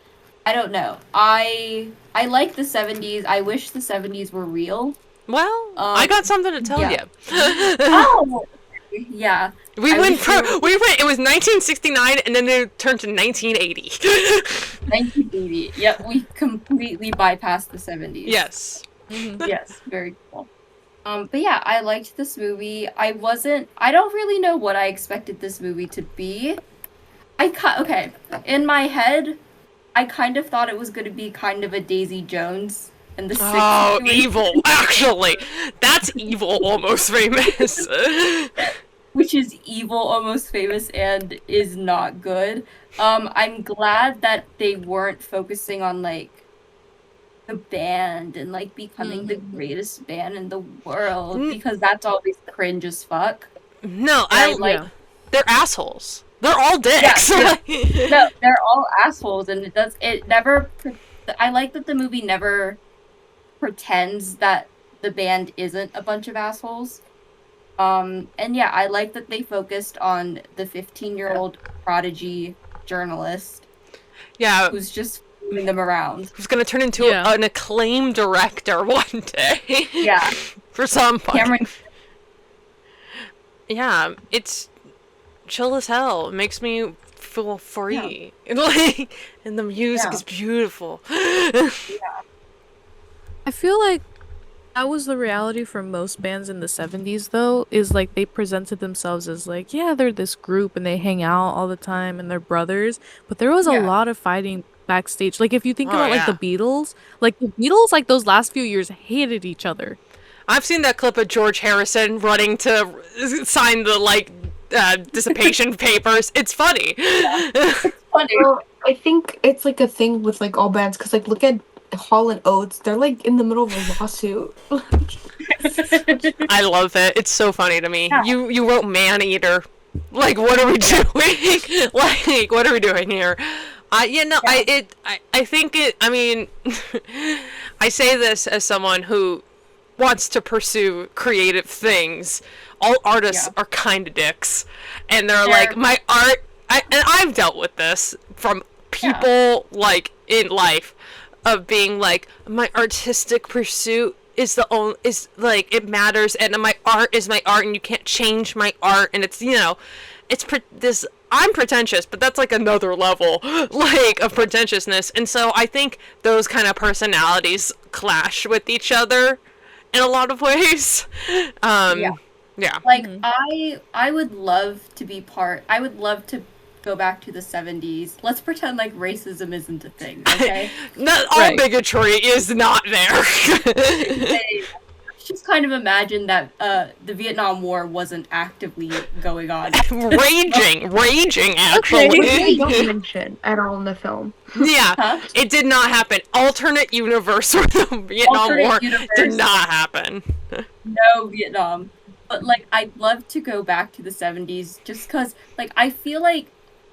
I don't know. I like the 70s. I wish the 70s were real. Well, I got something to tell yeah. you. Oh! Yeah. We I went was from doing it was 1969 and then it turned to 1980. 1980. Yep, we completely bypassed the 70s. Yes. Mhm. Yes, very cool. But yeah, I liked this movie. I don't really know what I expected this movie to be. Okay, in my head, I kind of thought it was going to be kind of a Daisy Jones and the Six Oh, situation, evil. Actually, that's evil almost famous. which is evil, almost famous, and is not good. I'm glad that they weren't focusing on like the band and like becoming the Mhm. greatest band in the world N- because that's always cringe as fuck. no, And I like, Yeah. they're assholes. They're all yeah, dicks. yeah. No, they're all assholes, and it never. I like that the movie never pretends that the band isn't a bunch of assholes. And yeah, I like that they focused on the 15-year-old prodigy journalist Yeah, who's just fooling them around. who's gonna turn into Yeah. an acclaimed director one day. Yeah, For some Cameron. fucking. Yeah, it's chill as hell. It makes me feel free. And the music Yeah. is beautiful. I feel like that was the reality for most bands in the 70s though, is like they presented themselves as like, yeah, they're this group and they hang out all the time and they're brothers, but there was a Yeah. lot of fighting backstage. Like if you think Oh, about like yeah. the Beatles like those last few years hated each other. I've seen that clip of George Harrison running to sign the dissipation papers. It's funny. Funny. Well, I think it's like a thing with like all bands because like look at Hall and Oates. They're like in the middle of a lawsuit. I love it. It's so funny to me. Yeah. You wrote Man Eater. Like, what are we doing? Like, what are we doing here? I think it. I mean, I say this as someone who wants to pursue creative things. All artists Yeah. are kind of dicks, and they're They're- like, my art. And I've dealt with this from people like in life, of being like, my artistic pursuit is the only is like it matters, and my art is my art, and you can't change my art, and it's this. I'm pretentious, but that's like another level, like, of pretentiousness, and so I think those kind of personalities clash with each other in a lot of ways. Yeah. Yeah. Like I would love to be part. I would love to go back to the 70s. Let's pretend like racism isn't a thing, okay? Not all Right. bigotry is not there. They- just kind of imagine that the Vietnam War wasn't actively going on. Raging, actually. They don't mention at all in the film. Yeah, Huh? it did not happen. Alternate universe where the Vietnam Alternate War universe. did not happen. No Vietnam. But like I'd love to go back to the 70s just cuz like I feel like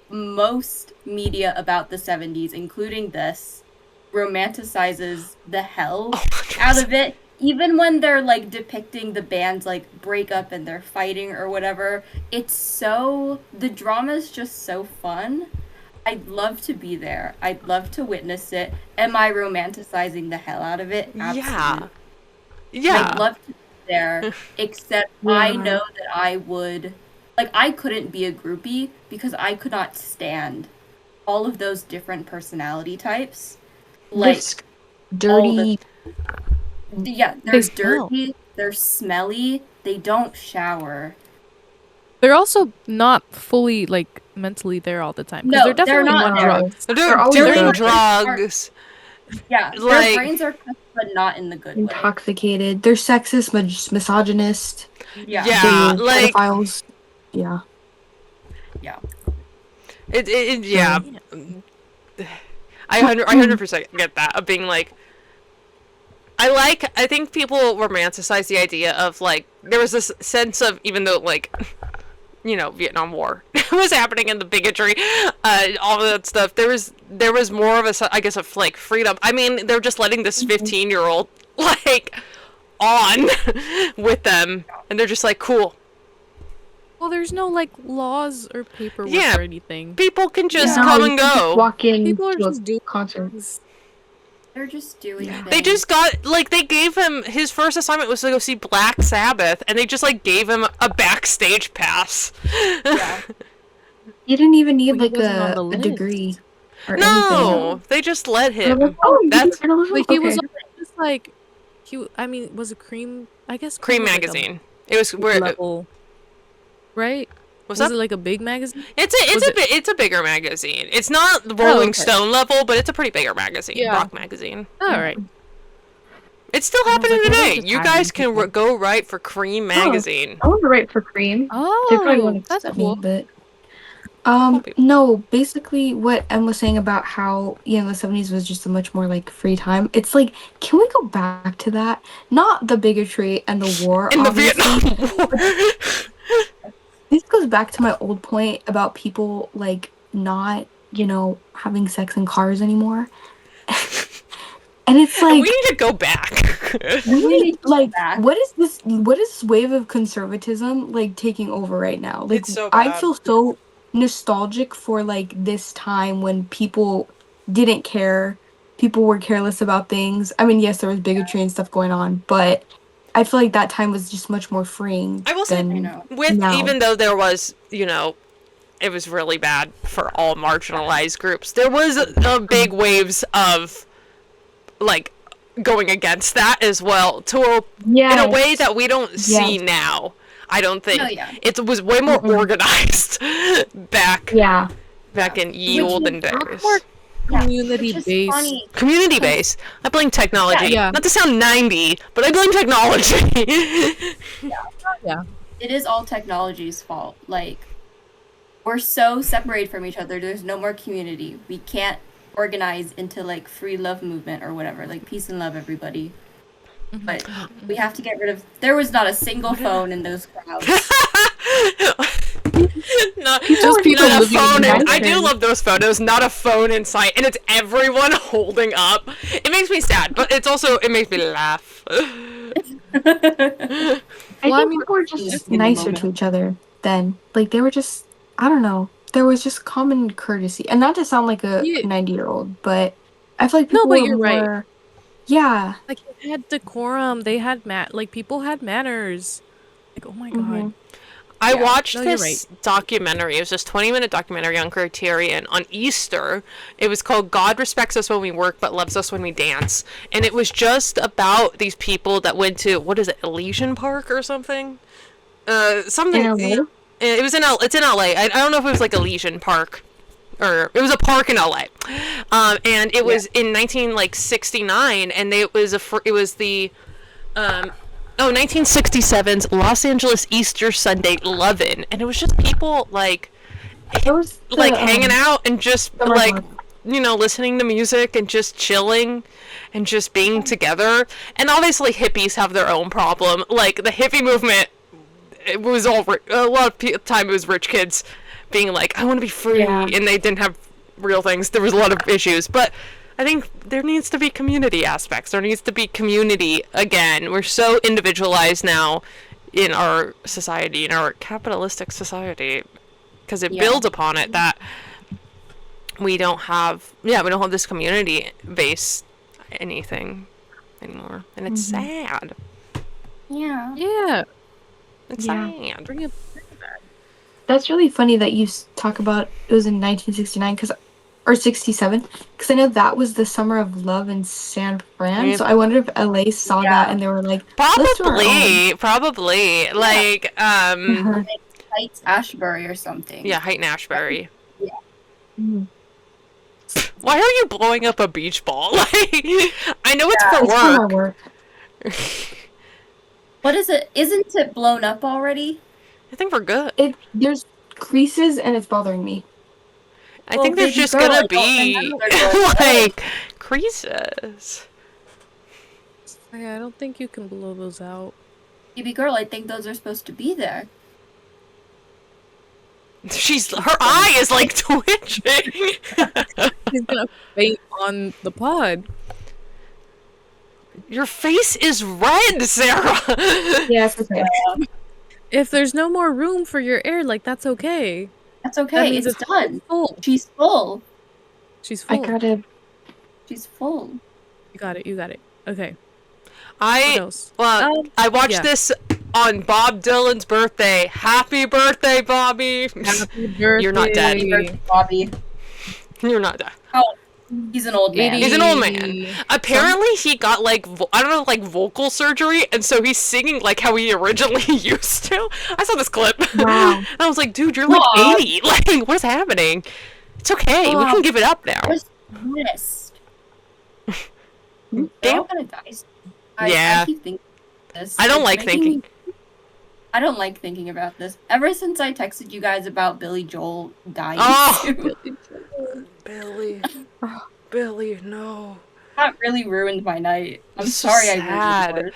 most media about the 70s, including this, romanticizes the hell out of it. Even when they're like depicting the band's like breakup and they're fighting or whatever, the drama's just so fun. I'd love to be there. I'd love to witness it. Am I romanticizing the hell out of it? Absolutely. Yeah. I'd love to be there, except I know that I would, like, I couldn't be a groupie because I could not stand all of those different personality types. Like, This dirty. yeah, they're They smell. dirty, they're smelly, they don't shower. They're also not fully like mentally there all the time because No, they're they're definitely not on there. drugs. They're always doing there. drugs. Yeah, Like- their brains are cussed, but not in the good way. Intoxicated. They're sexist, misogynist. Yeah. Yeah, They're like pedophiles. Yeah. yeah. I 100% get that, of being like, I think people romanticize the idea of like, there was this sense of, even though like, Vietnam War was happening and the bigotry, all of that stuff, there was more of I guess, of like freedom. I mean, they're just letting this 15-year-old like on with them, and they're just like, cool. Well, there's no like laws or paperwork Yeah. or anything. People can just No, come you and can just go. walk in People are to a just doing concert. things. They're just doing things. They just got, like, they gave him, his first assignment was to go see Black Sabbath, and they just, like, gave him a backstage pass. Yeah. You didn't even need Well, he like wasn't on the a list. degree or anything. No, they just let And I'm like, him. oh, you That's didn't know? But he was Okay. just like, I mean, was it Cream? I guess Cream was, like, a magazine. It was big where level, right? was Was that? it like a big magazine? It's a bigger magazine. It's not the Rolling okay. Stone level, but it's a pretty bigger magazine. Yeah. Rock magazine. All right. It's still I was happening like, what are today. the You tagging guys can people? go write for Cream magazine. I want to write for Cream. They probably Oh, won't that's accept cool. me, but Cool people. no, basically what Em was saying about how, you know, the 70s was just a much more like free time. It's like, can we go back to that? Not the bigotry and the war, In the obviously. Vietnam War. This goes back to my old point about people like not, you know, having sex in cars anymore. And it's And like, we need to go back. really, to go like, back. what is this wave of conservatism like taking over right now? Like, It's so I bad. feel so nostalgic for like this time when people didn't care, people were careless about things. I mean, yes, there was bigotry and stuff going on, but I feel like that time was just much more freeing I will say, I than know. with now. even though there was, you know, it was really bad for all marginalized groups. There was big waves of like going against that as well in a way that we don't see Yes. now. I don't think Oh, yeah. it was way more Mm-mm. organized back Yeah. in ye Which olden is days. more Yeah, community which is based. funny. Community based. I blame technology. Yeah. Not to sound 90, but I blame technology. Yeah. It is all technology's fault. Like, we're so separated from each other. There's no more community. We can't organize into like free love movement or whatever. Like peace and love, everybody. But we have to get rid of. There was not a single phone in those crowds. not, Just people not a living in phone. the I do mountains. love those photos. Not a phone in sight, and it's everyone holding up. It makes me sad, but it makes me laugh. I Well, I think mean, people were in just the nicer moment. to each other then. Like they were just, I don't know. There was just common courtesy, and not to sound like a Yeah. 90-year-old, but I feel like No, people but were you're right. more. Yeah. Like they had decorum. They had like people had manners. Like, oh my god. Mhm. I Yeah. watched No, you're this documentary. It was this 20-minute documentary on Criterion on Easter. It was called God Respects Us When We Work But Loves Us When We Dance. And it was just about these people that went to, what is it, Elysian Park or something? Something. In LA? It's in LA. I don't know if it was like Elysian Park. Or it was a park in LA. And it was in 1969, and it was the 1967's Los Angeles Easter Sunday Lovin', and it was just people like It was like hanging out and just summer like month. listening to music and just chilling and just being together. And obviously hippies have their own problem. Like the hippie movement, it was all a lot of time it was rich kids being like, I want to be free, Yeah. and they didn't have real things. There was a lot of issues, but I think there needs to be community aspects. There needs to be community again. We're so individualized now in our society, in our capitalistic society, because it Yeah. builds upon it that we don't have this community based anything anymore, and it's sad. Yeah. Yeah. It's Yeah. sad. Bring it. That's really funny that you talk about it was in 1969 or 67 because I know that was the summer of love in San Fran. Yeah. So I wonder if LA saw Yeah. that and they were like, let's do our own. Probably like Uh-huh. Heights Ashbury or something. yeah, Height and Ashbury. Mhm. Why are you blowing up a beach ball? Like, I know it's for It's for my work. work. What is it? Isn't it blown up already? I think we're good. There's creases and it's bothering me. I Well, think there's baby just girl, gonna I don't be remember those like creases. Yeah, I don't think you can blow those out. Baby girl, I think those are supposed to be there. Her eye is like twitching. He's gonna faint on the pod. Your face is red, Sarah. Yes, okay. If there's no more room for your air, like that's okay. That's That okay. means It's done. full. She's full. She's I full. gotta. She's full. You got it. You got it. Okay. What I else? I watched Yeah. this on Bob Dylan's birthday. Happy birthday, Bobby! Happy birthday. You're not dead. Happy birthday, Bobby. You're not dead. Oh, he's an old man. He's an old man. Apparently, he got like I don't know, like vocal surgery, and so he's singing like how he originally used to. I saw this clip. Wow. And I was like, dude, you're like Aw. 80. Like, what is happening? It's okay. We Aw. can give it up now. Just missed. They're Damn. all gonna die. Yeah. I keep thinking this. I don't It's like making thinking. me- I don't like thinking about this. Ever since I texted you guys about Billy Joel dying, Oh. soon, Billy, no. that really ruined my night. I'm It's so sorry I sad. ruined yours.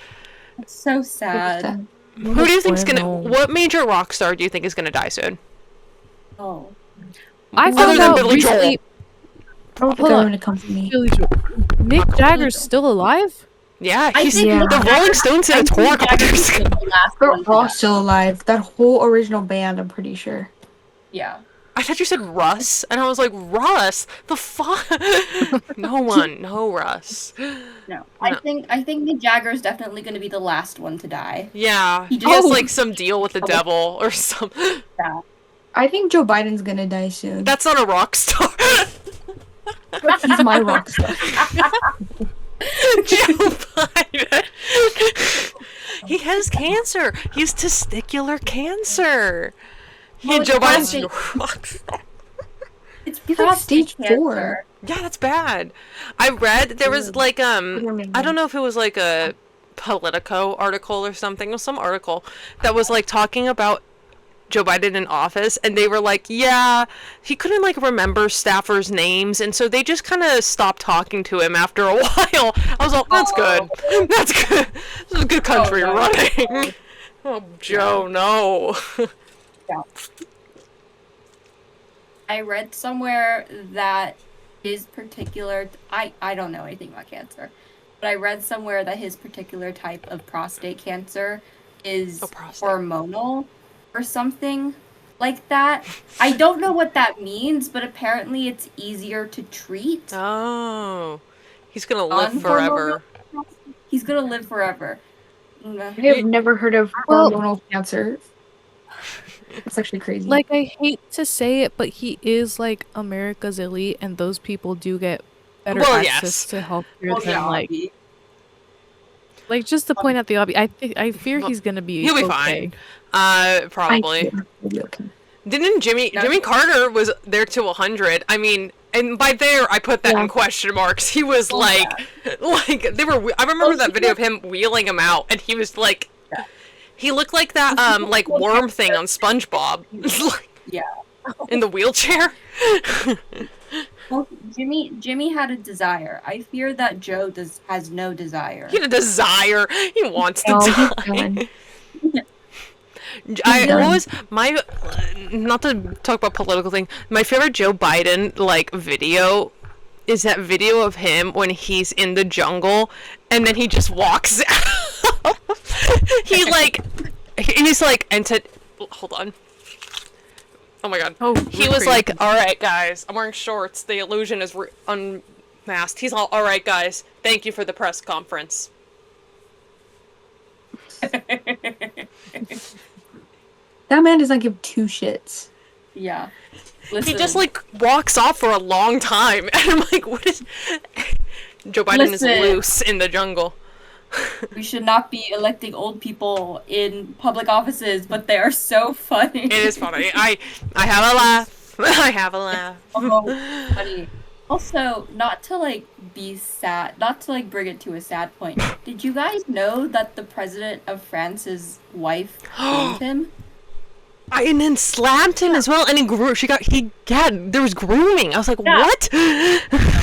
It's so sad. Who do you think's gonna? Bueno. What major rock star do you think is gonna die soon? Oh. I Other found than out Billy Joel. recently. I don't think Hold I'm on. gonna come for me. Billy Joel. Mick Jagger's still alive? Yeah, I he's think Yeah. the Rolling Stones did a tour a couple years ago. The last They're one to all die. still alive. That whole original band, I'm pretty sure. Yeah. I thought you said Russ, and I was like, Russ? The fuck? No one, no Russ. No. I think Mick Jagger is definitely going to be the last one to die. Yeah, He he has just- like some deal with the devil or some. I think Joe Biden's gonna die soon. That's not a rock star. He's my rock star. Joe Biden. He has cancer. He has testicular cancer. Well, Joe it's Biden's prostate- a rock star. It's He's like prostate stage cancer. 4. Yeah, that's bad. I read there was like I don't know if it was like a Politico article or something. It was some article that was like talking about Joe Biden in office, and they were like, yeah, he couldn't like remember staffers' names, and so they just kind of stopped talking to him after a while. I was like, that's good. That's good. This is a good country no. running. Oh, Joe, no. I read somewhere that his particular I don't know anything about cancer, but I read somewhere that his particular type of prostate cancer is prostate. hormonal or something like that. I don't know what that means, but apparently it's easier to treat. Oh, he's gonna live Non-hormonal forever. He's gonna live forever. I have never heard of Well- hormonal cancer. It's actually crazy. Like, I hate to say it, but he is like America's elite, and those people do get better Well, access yes. to healthcare Well, than yeah, like just to point out the obvious. I fear he's gonna be. He'll be okay. fine. Probably. He'll be okay. Didn't Jimmy Carter was there to 100? I mean, and by there I put that Yeah. in question marks. He was Oh, like, like they were. I remember Well, that he video of him wheeling him out, and he was like, he looked like that like worm thing on SpongeBob, like Yeah. in the wheelchair. Well, Jimmy had a desire. I fear that Joe has no desire. He had a desire. He wants to No, he's die. done. What was my not to talk about political thing. My favorite Joe Biden like video is that video of him when he's in the jungle and then he just walks out. He like he's like hold on. Oh my god. Oh, He was like, "All right, guys, I'm wearing shorts. The illusion is unmasked." He's all right, guys. Thank you for the press conference. That man does not give two shits. Yeah. He Listen, just like walks off for a long time, and I'm like, "What is?" Joe Biden Listen. is loose in the jungle. we should not be electing old people in public offices, but they are so funny. It is funny. I have a laugh. I have a laugh. Oh, funny. Also, not to like be sad, not to like bring it to a sad point. Did you guys know that the president of France's wife groomed him? And then slapped him as well, and there was grooming. I was like, Yeah. what?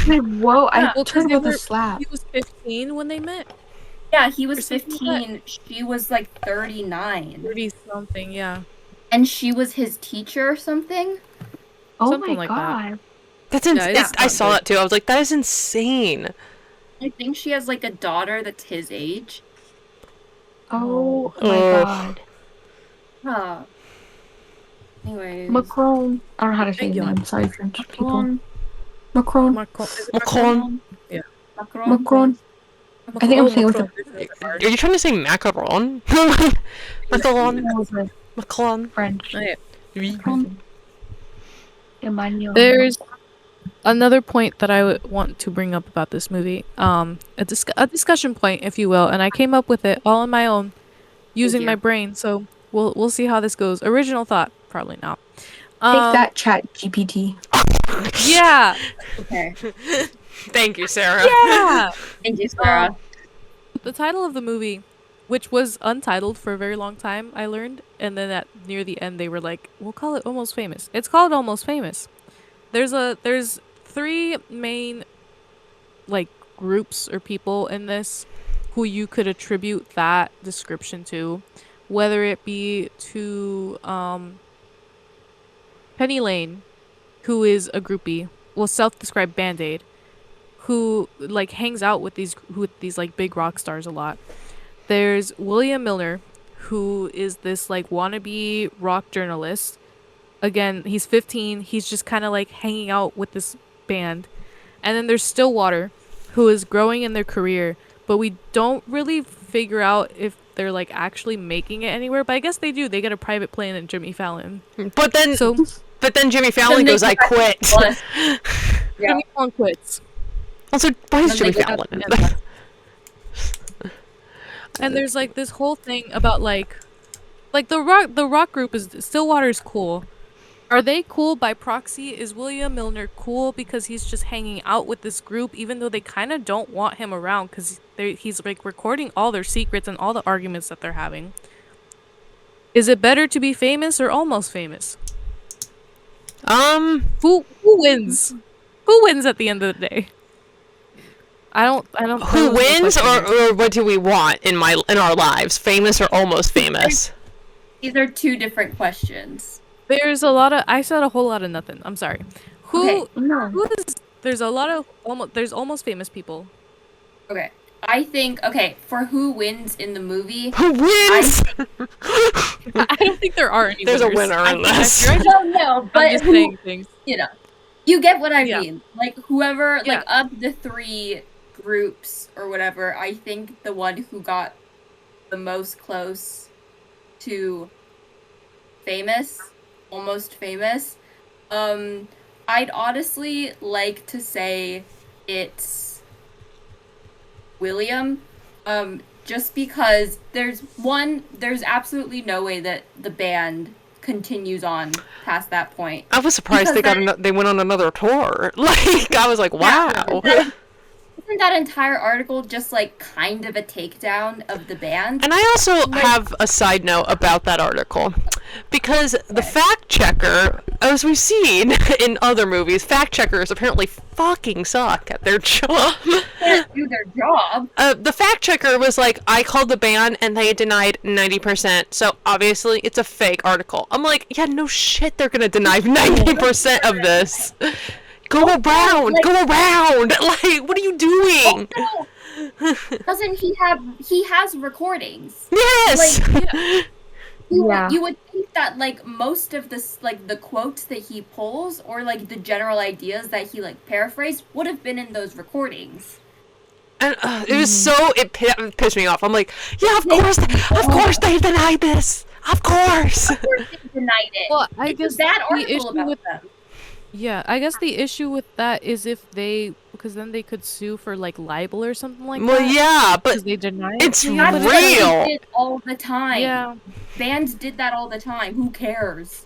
Like, whoa, I Yeah. Well, 'cause heard they about the were- slap. He was 15 when they met. Yeah, he Or was something like 15. She was like 39. 30 something, yeah. And she was his teacher or something? Oh Something my like that. god. That's Yeah, it's I not saw good. that too. I was like, that is insane. I think she has like a daughter that's his age. Oh my Ugh. god. Huh. Anyways. Macron. I don't know how to say Thank his you. name. Sorry, French people. Macron. Macron. Macron. Is it Macron. Macron. Macron. I think I'm saying with Macron. Are you trying to say macaron? Macaron? a Macron? French. Oh, yeah. Oui. Macron. Emmanuel. There's another point that I would want to bring up about this movie. A discussion point, if you will, and I came up with it all on my own, using you. my brain. So we'll see how this goes. Original thought, probably not. Take that, Chat GPT. Yeah, Okay. Thank you, Sarah. yeah. Thank you, Sarah. The title of the movie, which was untitled for a very long time, I learned, and then at near the end they were like, "We'll call it Almost Famous." It's called Almost Famous. There's three main like groups or people in this who you could attribute that description to, whether it be to Penny Lane, who is a groupie, well, self-described band-aid, who like hangs out with these like big rock stars a lot. There's William Milner, who is this like wannabe rock journalist. Again, he's 15. He's just kind of like hanging out with this band. And then there's Stillwater, who is growing in their career, but we don't really figure out if they're like actually making it anywhere. But I guess they do. They get a private plane at Jimmy Fallon. But then Jimmy Fallon Then they goes, "I go back quit." to us. Yeah. Jimmy Fallon quits. Also, why is Then Jimmy they go Fallon in back to it? And there's like this whole thing about like the rock group is Stillwater's cool. Are they cool by proxy? Is William Milner cool because he's just hanging out with this group, even though they kind of don't want him around because he's like recording all their secrets and all the arguments that they're having? Is it better to be famous or almost famous? Who wins? Who wins at the end of the day? I don't. Who wins, or what do we want in our lives? Famous or almost famous? These are two different questions. There's a lot of. I said a whole lot of nothing. I'm sorry. Who? Okay. No. Who is? There's a lot of almost. There's almost famous people. Okay. I think, for who wins in the movie, Who wins? I don't think there are any. There's a winners. winner I in think this. I don't know, I'm but just who, saying things. you know, you get what I Yeah. mean. Like, whoever, Yeah. like, of the three groups or whatever, I think the one who got the most close to famous, almost famous, I'd honestly like to say it's William, just because there's absolutely no way that the band continues on past that point. I was surprised Because they went on another tour. Like, I was like, Yeah, wow. Isn't that entire article just like kind of a takedown of the band? And I also have a side note about that article. Because the fact checker, as we've seen in other movies, fact checkers apparently fucking suck at their job. Can't do their job. The fact checker was like, I called the band and they denied 90%, so obviously it's a fake article. I'm like, yeah, no shit, they're gonna deny 90% of this. Go around! like- Go around! Like, what are you doing? Oh, no. Doesn't he has recordings? Yes! Like, Yeah. You would think that like most of this, like the quotes that he pulls or like the general ideas that he like paraphrased would have been in those recordings. And it was so, it pissed me off. I'm like, yeah, of course they denied this! Of course! Of course they denied it. Well, I It's guess a bad the article issue about with them. Yeah, I guess the issue with that is because then they could sue for like libel or something like Well, that. yeah, but Because they deny it. it's That's what real! they did all the time. Yeah, Bands did that all the time. Who cares?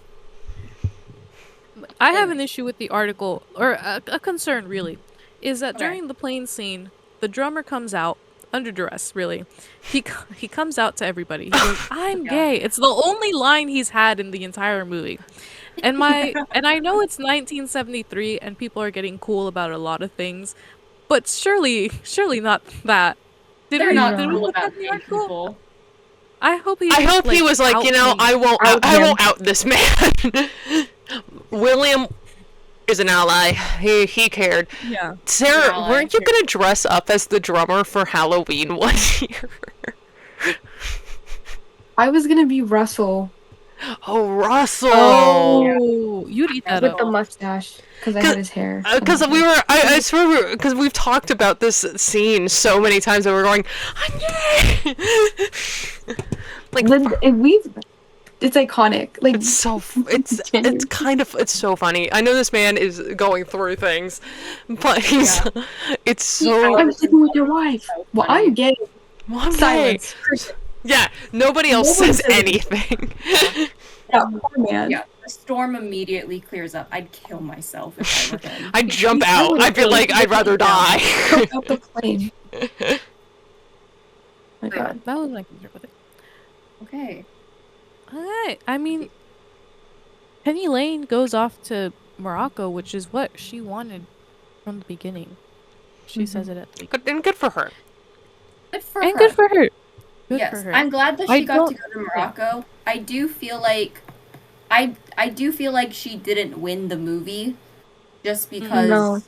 I have an issue with the article, or a concern really, is that Okay. during the plane scene, the drummer comes out under duress. Really, he comes out to everybody. He goes, "I'm Yeah. gay." It's the only line he's had in the entire movie. And and I know it's 1973 and people are getting cool about a lot of things, but surely not that. They're not did we cool put that about in the gay article? people. I hope he was like, you know, I won't out this man. William is an ally. He cared. Yeah. Sarah, No, weren't you gonna dress up as the drummer for Halloween one year? I was gonna be Russell. Oh, Russell! Oh, Oh, you'd eat that with up. the mustache because I had his hair. Because I swear, because we've talked about this scene so many times that we're going, like, It's iconic. Like it's so, it's so funny. I know this man is going through things, but it's so, I'm sleeping with your wife. So Well, funny. I'm gay. one day. Silence. Yeah, nobody else Nobody says says anything. That poor man. Yeah, the storm immediately clears up. I'd kill myself if I were him. I'd jump I out. would I'd be like, I'd rather die. Jump out the plane. My Yeah, God. that was my concern with it. Okay. Alright, I mean, Penny Lane goes off to Morocco, which is what she wanted from the beginning. She says it at the beginning. And good for her. Good for And her. good for her. Good Yes, for her. I'm glad that I she got don't- to go to Morocco. I do feel like I do feel like she didn't win the movie just because No.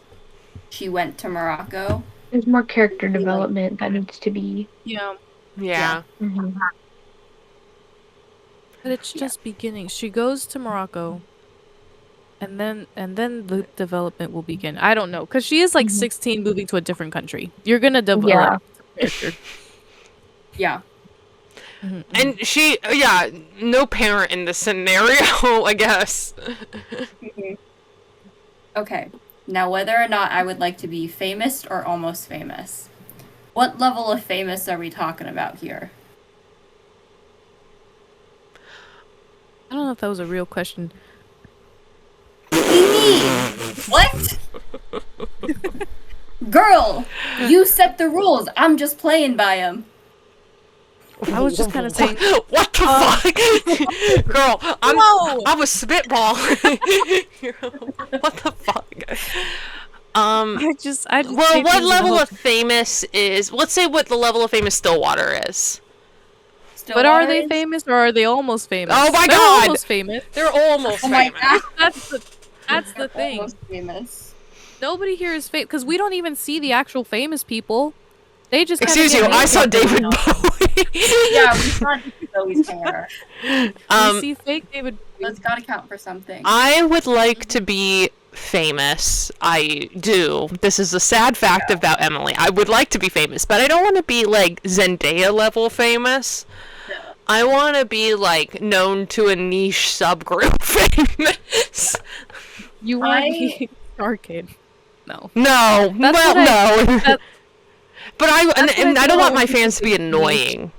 she went to Morocco. There's more character development that needs to be. Yeah, Yeah. but it's just beginning. She goes to Morocco, and then the development will begin. I don't know, because she is like 16 moving to a different country. You're gonna develop character. Yeah. And she, no parent in this scenario, I guess. Okay. Now, whether or not I would like to be famous or almost famous, what level of famous are we talking about here? I don't know if that was a real question. What? Girl, you set the rules. I'm just playing by them. I was just kind of saying. What the fuck? Girl, I was spitballing. What the fuck? Well, What level of famous is, let's say what the level of famous Stillwater is. But are they famous or are they almost famous? Oh my They're God! almost famous. They're almost Oh my famous. God. That's the thing. Almost famous. Nobody here is famous because we don't even see the actual famous people. They just Excuse you, I saw David Bowie. Yeah, we saw Bowie's hair. We see fake David. That's gotta count for something. I would like to be famous. I do. This is a sad fact about Emily. I would like to be famous, but I don't want to be like Zendaya level famous. I want to be like known to a niche subgroup famous. You want to be Arcade? No. No, That's well, what no. But I don't want my want fans to be annoying.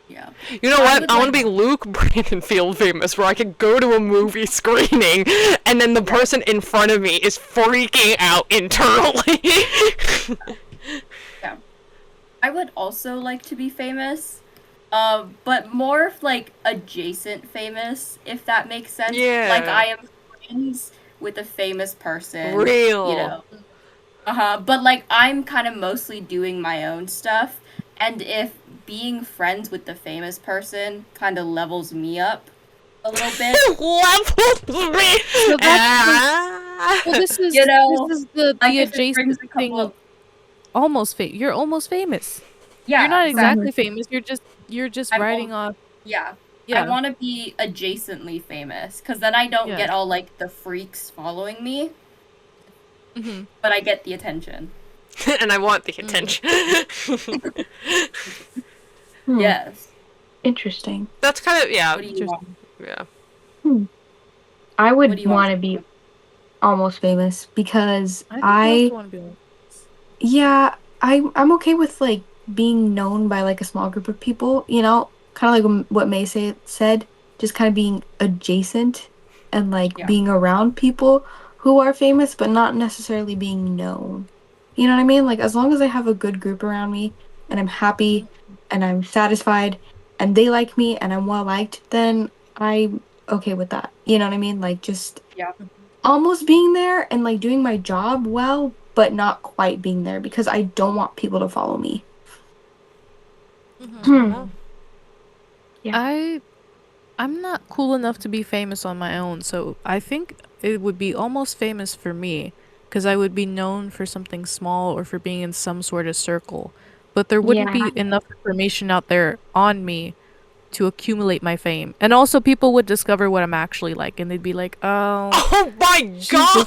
Yeah. You know I what? would I want to like- be Luke Brandonfield famous, where I could go to a movie screening, and then the person in front of me is freaking out internally. Yeah. I would also like to be famous, but more like adjacent famous, if that makes sense. Yeah. Like I am friends with a famous person. Real. You know. But like I'm kind of mostly doing my own stuff, and if being friends with the famous person kind of levels me up a little bit. Levels me. So well, this is You know, this is the like if it brings adjacent a couple thing of- of almost famous. You're almost famous. Yeah, You're not exactly. exactly famous. You're just I'm riding off. Yeah. Yeah. I want to be adjacently famous, because then I don't Yeah. get all like the freaks following me, hmm but I get the attention. And I want the attention. Yes. Interesting. That's kind of, yeah. What do you want? Yeah. I What would do you want? want to be almost famous because I also want to be like. I'm okay with like being known by like a small group of people, you know, kind of like what said, just kind of being adjacent and like Yeah. being around people who are famous but not necessarily being known. You know what I mean? Like as long as I have a good group around me and I'm happy and I'm satisfied and they like me and I'm well liked, then I'm okay with that. You know what I mean? Like just Yeah. almost being there and like doing my job well, but not quite being there because I don't want people to follow me. Yeah. I'm not cool enough to be famous on my own, so I think it would be almost famous for me because I would be known for something small or for being in some sort of circle. But there wouldn't Yeah. be enough information out there on me to accumulate my fame. And also people would discover what I'm actually like and they'd be like, "Oh, Oh my god!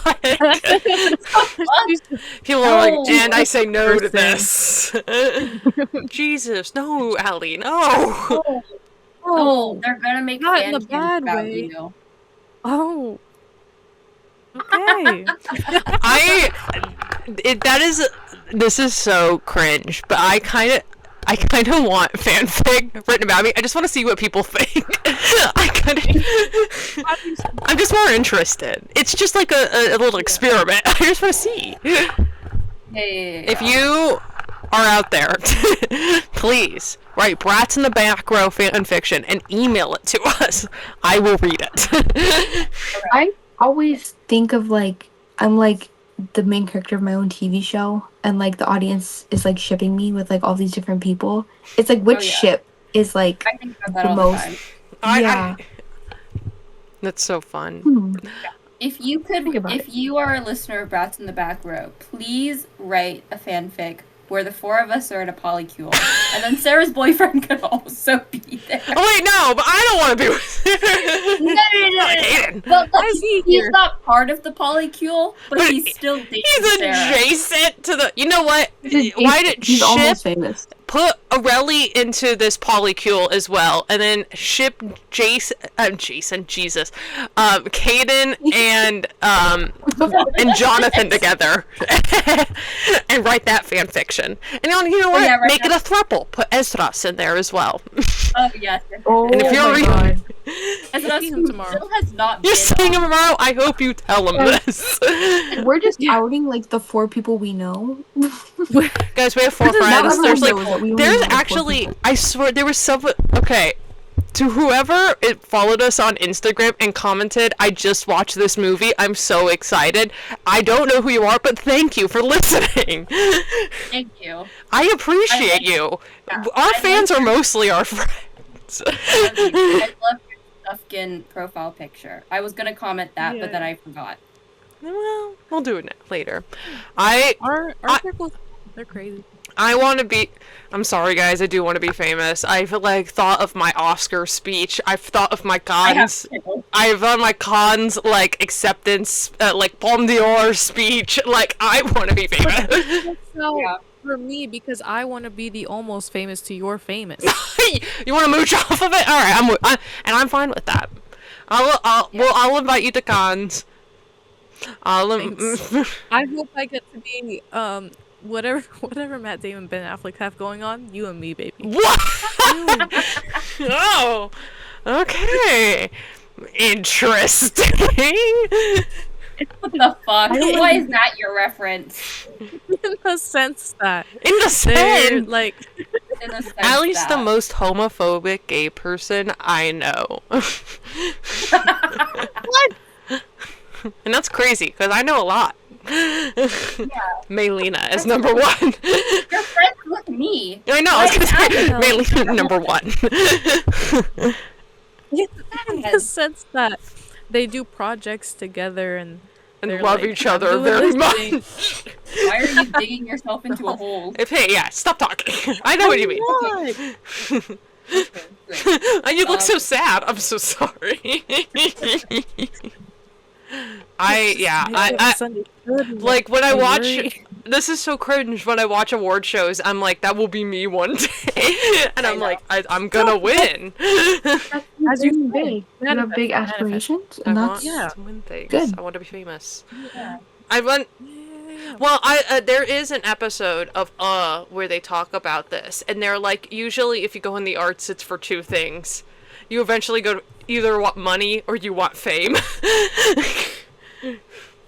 she's a People are like, No. and I say no to person." this. Jesus, no, Allie, no. No, they're gonna make Not in a fan cams bad about way. you. Oh, okay. This is so cringe, but I kind of want fanfic written about me. I just want to see what people think. I'm just more interested. It's just like a little experiment. I just want to see. If you are out there, please write "Brats in the Back Row" fan fiction and email it to us. I will read it. I always think of like I'm like the main character of my own TV show, and like the audience is like shipping me with like all these different people. It's like which yeah. ship is like I think about that the all most. the time. Yeah. That's so fun. If you could, Think about if you are a listener of Brats in the Back Row, please write a fanfic where the four of us are at a polycule, and then Sarah's boyfriend could also be there. Oh wait, no, but I don't want to be with. No. Aiden. But Why is he he's here? not part of the polycule, but But he's still dating He's Sarah. adjacent to the. You know what? He's Why did he's ship almost famous. put Aurelie into this polycule as well, and then ship Jason, Jesus, Caden and Jonathan together, and write that fan fiction. And you know what? yeah, right Make it now- a throuple. Put Esdras in there as well. Oh yes. Oh And if you're my re- god. As I'll see him tomorrow. Still has not You're been seeing him on- tomorrow. I hope you tell him this. We're just outing like the 4 people we know. Guys, we have 4 Now friends. everyone There's like, knows that we only there's know, like, 4 actually, people. I swear, there was someone. Okay, to whoever it followed us on Instagram and commented, I just watched this movie. I'm so excited. I don't know who you are, but thank you for listening. Thank you. I appreciate you. Our fans are mostly our friends. I love your Stuffkin profile picture. I was gonna comment that, Yeah. but then I forgot. Well, we'll do it later. I Our circles, they're crazy. want to be. I'm sorry, guys. I do want to be famous. I've like thought of my Oscar speech. I've thought of my I have cons. to. I've done my cons like acceptance, like Palme d'Or speech. Like I want to be famous. So Yeah. for me, because I want to be the almost famous to your famous. You want to mooch off of it? All right, I'm fine with that. I'll invite you to cons. Thanks. I hope I get to be whatever Matt Damon, Ben Affleck have going on. You and me, baby. What? Oh, okay. Interesting. What the fuck? Why is that your reference? In the sense that In the they're sense, like, In the sense Allie's the that- most homophobic gay person I know. what? And that's crazy, because I know a lot. Maylena is number 1. You're friends with me. I know, I was gonna say, know. Maylena number 1. In the sense that they do projects together and And they're love like, each "I'm other doing very this much. Why are you digging yourself into a hole? Hey, yeah, stop talking. I know what you mean. What? And you look so sad. I'm so sorry. I like when I watch. This is so cringe. When I watch award shows, I'm like, that will be me one day, and I'm know. like, I'm gonna win. As you big. You have Manifest, big manifest. aspirations, I and want that's Yeah. to win things. good. I want to be famous. Yeah. I want. Yeah. Well, there is an episode of where they talk about this, and they're like, usually if you go in the arts, it's for 2 things. You eventually go to either want money or you want fame.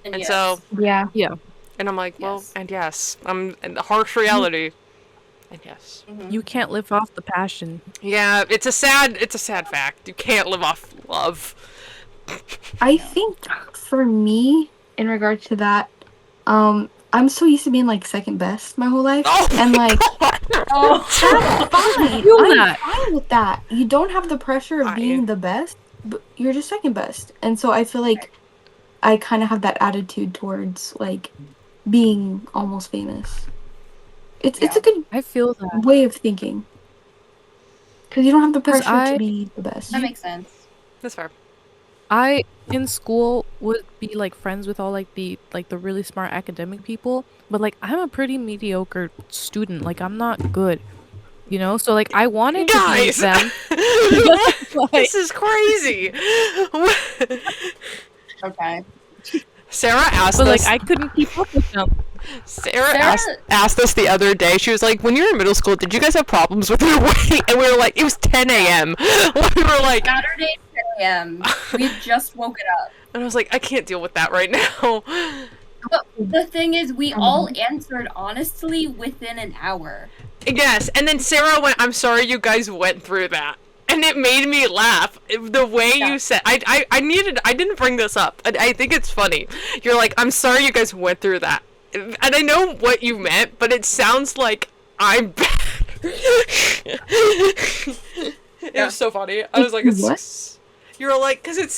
And yes. so, yeah. and I'm like, well, Yes. and yes, I'm in the harsh reality. And yes, Mhm. You can't live off the passion. yeah, it's a sad fact. You can't live off love. I think for me, in regards to that, I'm so used to being like second best my whole life, Oh, and my like God. Oh, that's fine. feel I'm that. fine with that. You don't have the pressure of I- being the best, but you're just second best, and so I feel like I kind of have that attitude towards like being almost famous. It's a good I feel that. way of thinking. Because you don't have the 'Cause pressure to be the best. That makes sense. That's fair. I in school would be like friends with all like the really smart academic people, but like I'm a pretty mediocre student. Like I'm not good, you know? So like I wanted to be Guys! them. Like, This is crazy! Okay. Sarah asked but like us. I couldn't keep up with them. Sarah Sarah- asked us the other day. She was like, "When you were in middle school, did you guys have problems with your weight?" And we were like, "It was 10 a.m." We were like, Saturday 10 a.m. We had just woken up. and I was like, "I can't deal with that right now." But the thing is, we all answered honestly within an hour. Yes, and then Sarah went, "I'm sorry you guys went through that." And it made me laugh. The way Yeah. you said, I didn't bring this up. I think it's funny. You're like, "I'm sorry you guys went through that." And I know what you meant, but it sounds like I'm bad. It was so funny. I was like, What? You're like, because it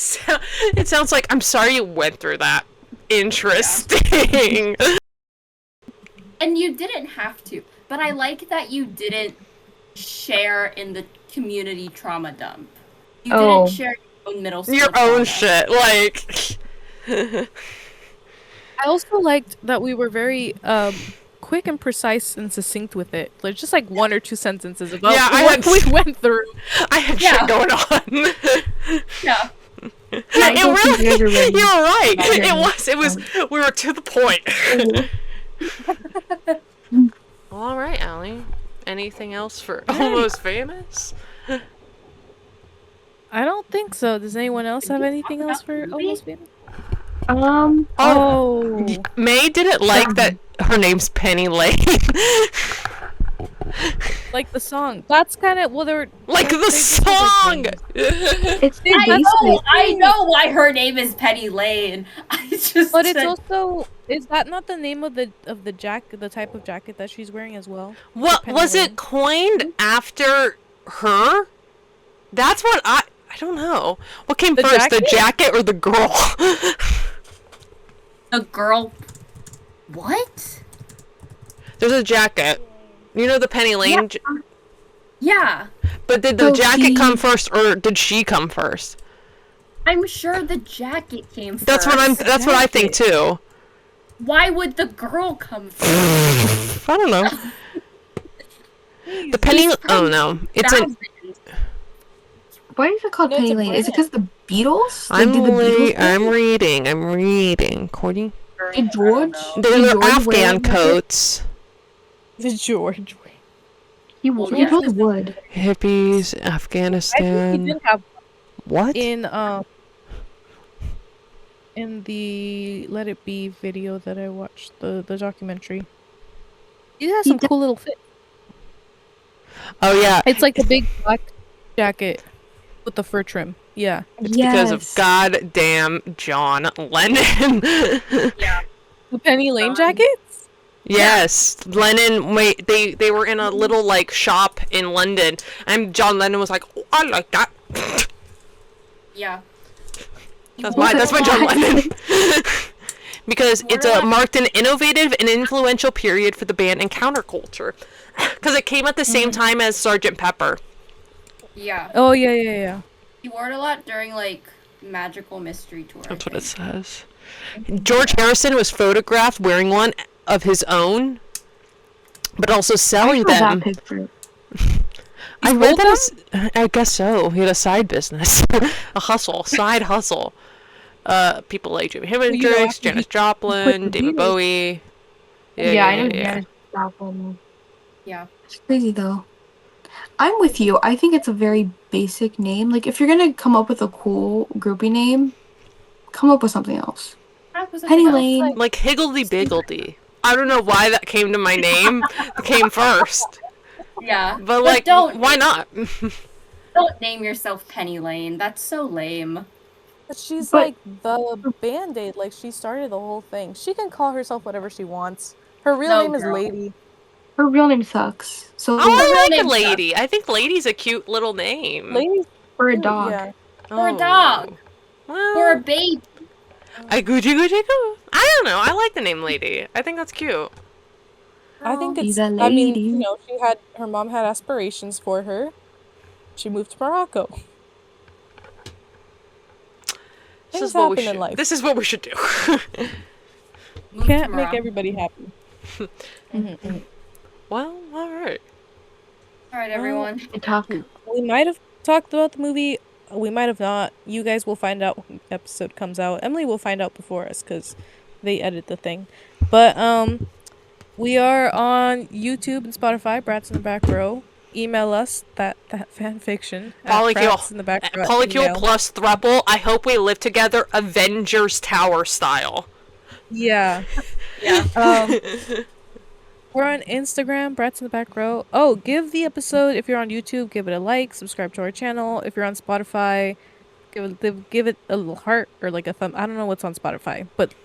sounds like, "I'm sorry you went through that." Interesting. And you didn't have to. But I like that you didn't share in the community trauma dump. You Oh. didn't share your own middle school Your trauma. own shit. Like, I also liked that we were very quick and precise and succinct with it. Like just like 1 or 2 sentences about Yeah, I what had- we went through. I had Yeah. shit going on. Yeah. I don't think you guys are ready. You're right. Yeah. It was, we were to the point. All right, Allie. Anything else for Almost Famous? I don't think so. Does anyone else have anything else for Almost Famous? Oh, May didn't like that her name's Penny Lane. Like the song. That's kind of well, they're Like they the just have, like, song! names. It's I know why her name is Penny Lane. I just But it's also is that not the name of the jacket, the type of jacket that she's wearing as well? What Penny was Lane? it coined after her? That's what I don't know. What came The first, the jacket? jacket or the girl? the girl. What? There's a jacket. You know the Penny Lane? Yeah. But did the So jacket she- come first or did she come first? I'm sure the jacket came first. That's what I think too. Why would the girl come first? I don't know. The Penny oh no. It's an Why is it called No, it's Penny a Lane? Is it brand. because the Beatles? Like, did the Beatles I'm reading. Courtney. Did George? They're Did their George wear Afghan it? coats. The George. Well, George yeah. would. Hippies, I think he Afghanistan. did have What? in the Let It Be video that I watched, the documentary. He has some cool little fit. Oh yeah. It's like a big black jacket with the fur trim. Yeah. It's because of goddamn John Lennon. The Penny Lane jackets? Yes, Lennon. Wait, they were in a little like shop in London, and John Lennon was like, "Oh, I like that." Yeah. That's my John Lennon. Because it's marked an innovative and influential period for the band and counterculture. Because it came at the same time as Sgt. Pepper. Yeah. Oh yeah. He wore it a lot during like Magical Mystery Tour. That's what it says. George Harrison was photographed wearing one of his own, but also selling I saw them. that picture. I sold read that I guess so. He had a side business. A side hustle. People like Jimi Hendrix, Janis Joplin, the David Beatles. Bowie. Yeah, I know yeah. Janis Joplin. Yeah. It's crazy though. I'm with you. I think it's a very basic name. Like, if you're gonna come up with a cool groupie name, come up with something else. Penny Lane. Like Higgledy Biggledy. I don't know why that came to my name. It came first. Yeah. But like, don't why not? don't name yourself Penny Lane. That's so lame. But she's But- like the band-aid. Like she started the whole thing. She can call herself whatever she wants. Her real No, name is girl. Lady. Her real name sucks. So Oh, I like a name lady. I think lady's a cute little name. Lady's for a cute, dog. Yeah. Or a dog. Well, Or a baby. I Gucci Gucci Goo. I don't know. I like the name Lady. I think that's cute. I think She's it's. a I mean, lady. you know, her mom had aspirations for her. She moved to Morocco. This Things is what we happen in should. life. This is what we should do. Move Can't to make Morocco. everybody happy. Well, all right. All right, everyone. Good talk. We might have talked about the movie. We might have not. You guys will find out when the episode comes out. Emily will find out before us because they edit the thing. But we are on YouTube and Spotify. Brats in the Back Row. Email us that fan fiction. Polycule. In the back row at Polycule email. plus thruple. I hope we live together, Avengers Tower style. Yeah. Yeah. We're on Instagram, Brats in the Back Row. Oh, give the episode, if you're on YouTube, give it a like, subscribe to our channel. If you're on Spotify, give it a little heart or like a thumb. I don't know what's on Spotify, but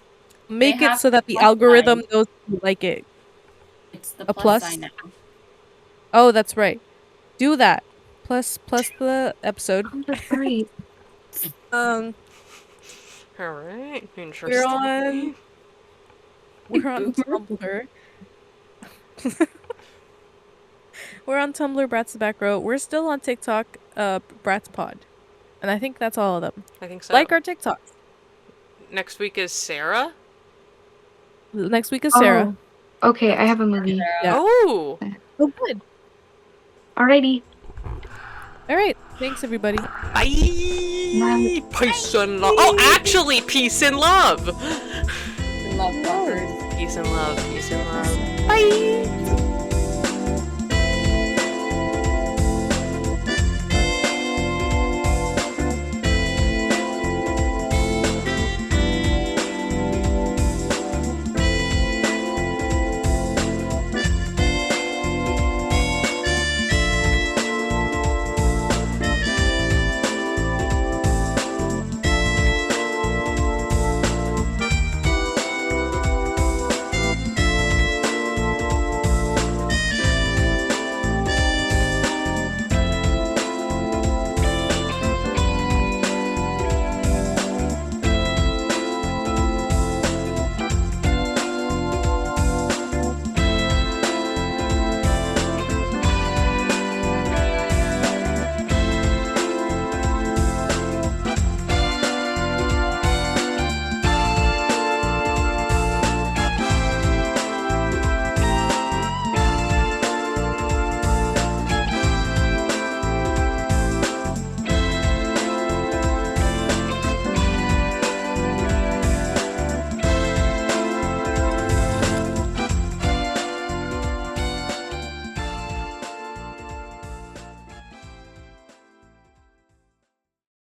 make it have so that the plus algorithm sign. knows you like it. It's the A plus plus? sign now. Oh, that's right. Do that. Plus the episode. That's right. All right. Interesting. We're on Tumblr. We're on Tumblr, Brats the Back Row. We're still on TikTok, Brats Pod. And I think that's all of them. I think so. Like our TikTok. Next week is Sarah. Next week is Sarah. Oh, okay, I have a movie. Yeah. Oh. Oh, good. Alrighty. All right. Thanks, everybody. Bye. Peace and love. Oh, actually, peace and love. Love fuckers. Peace and love. Peace and love. Bye.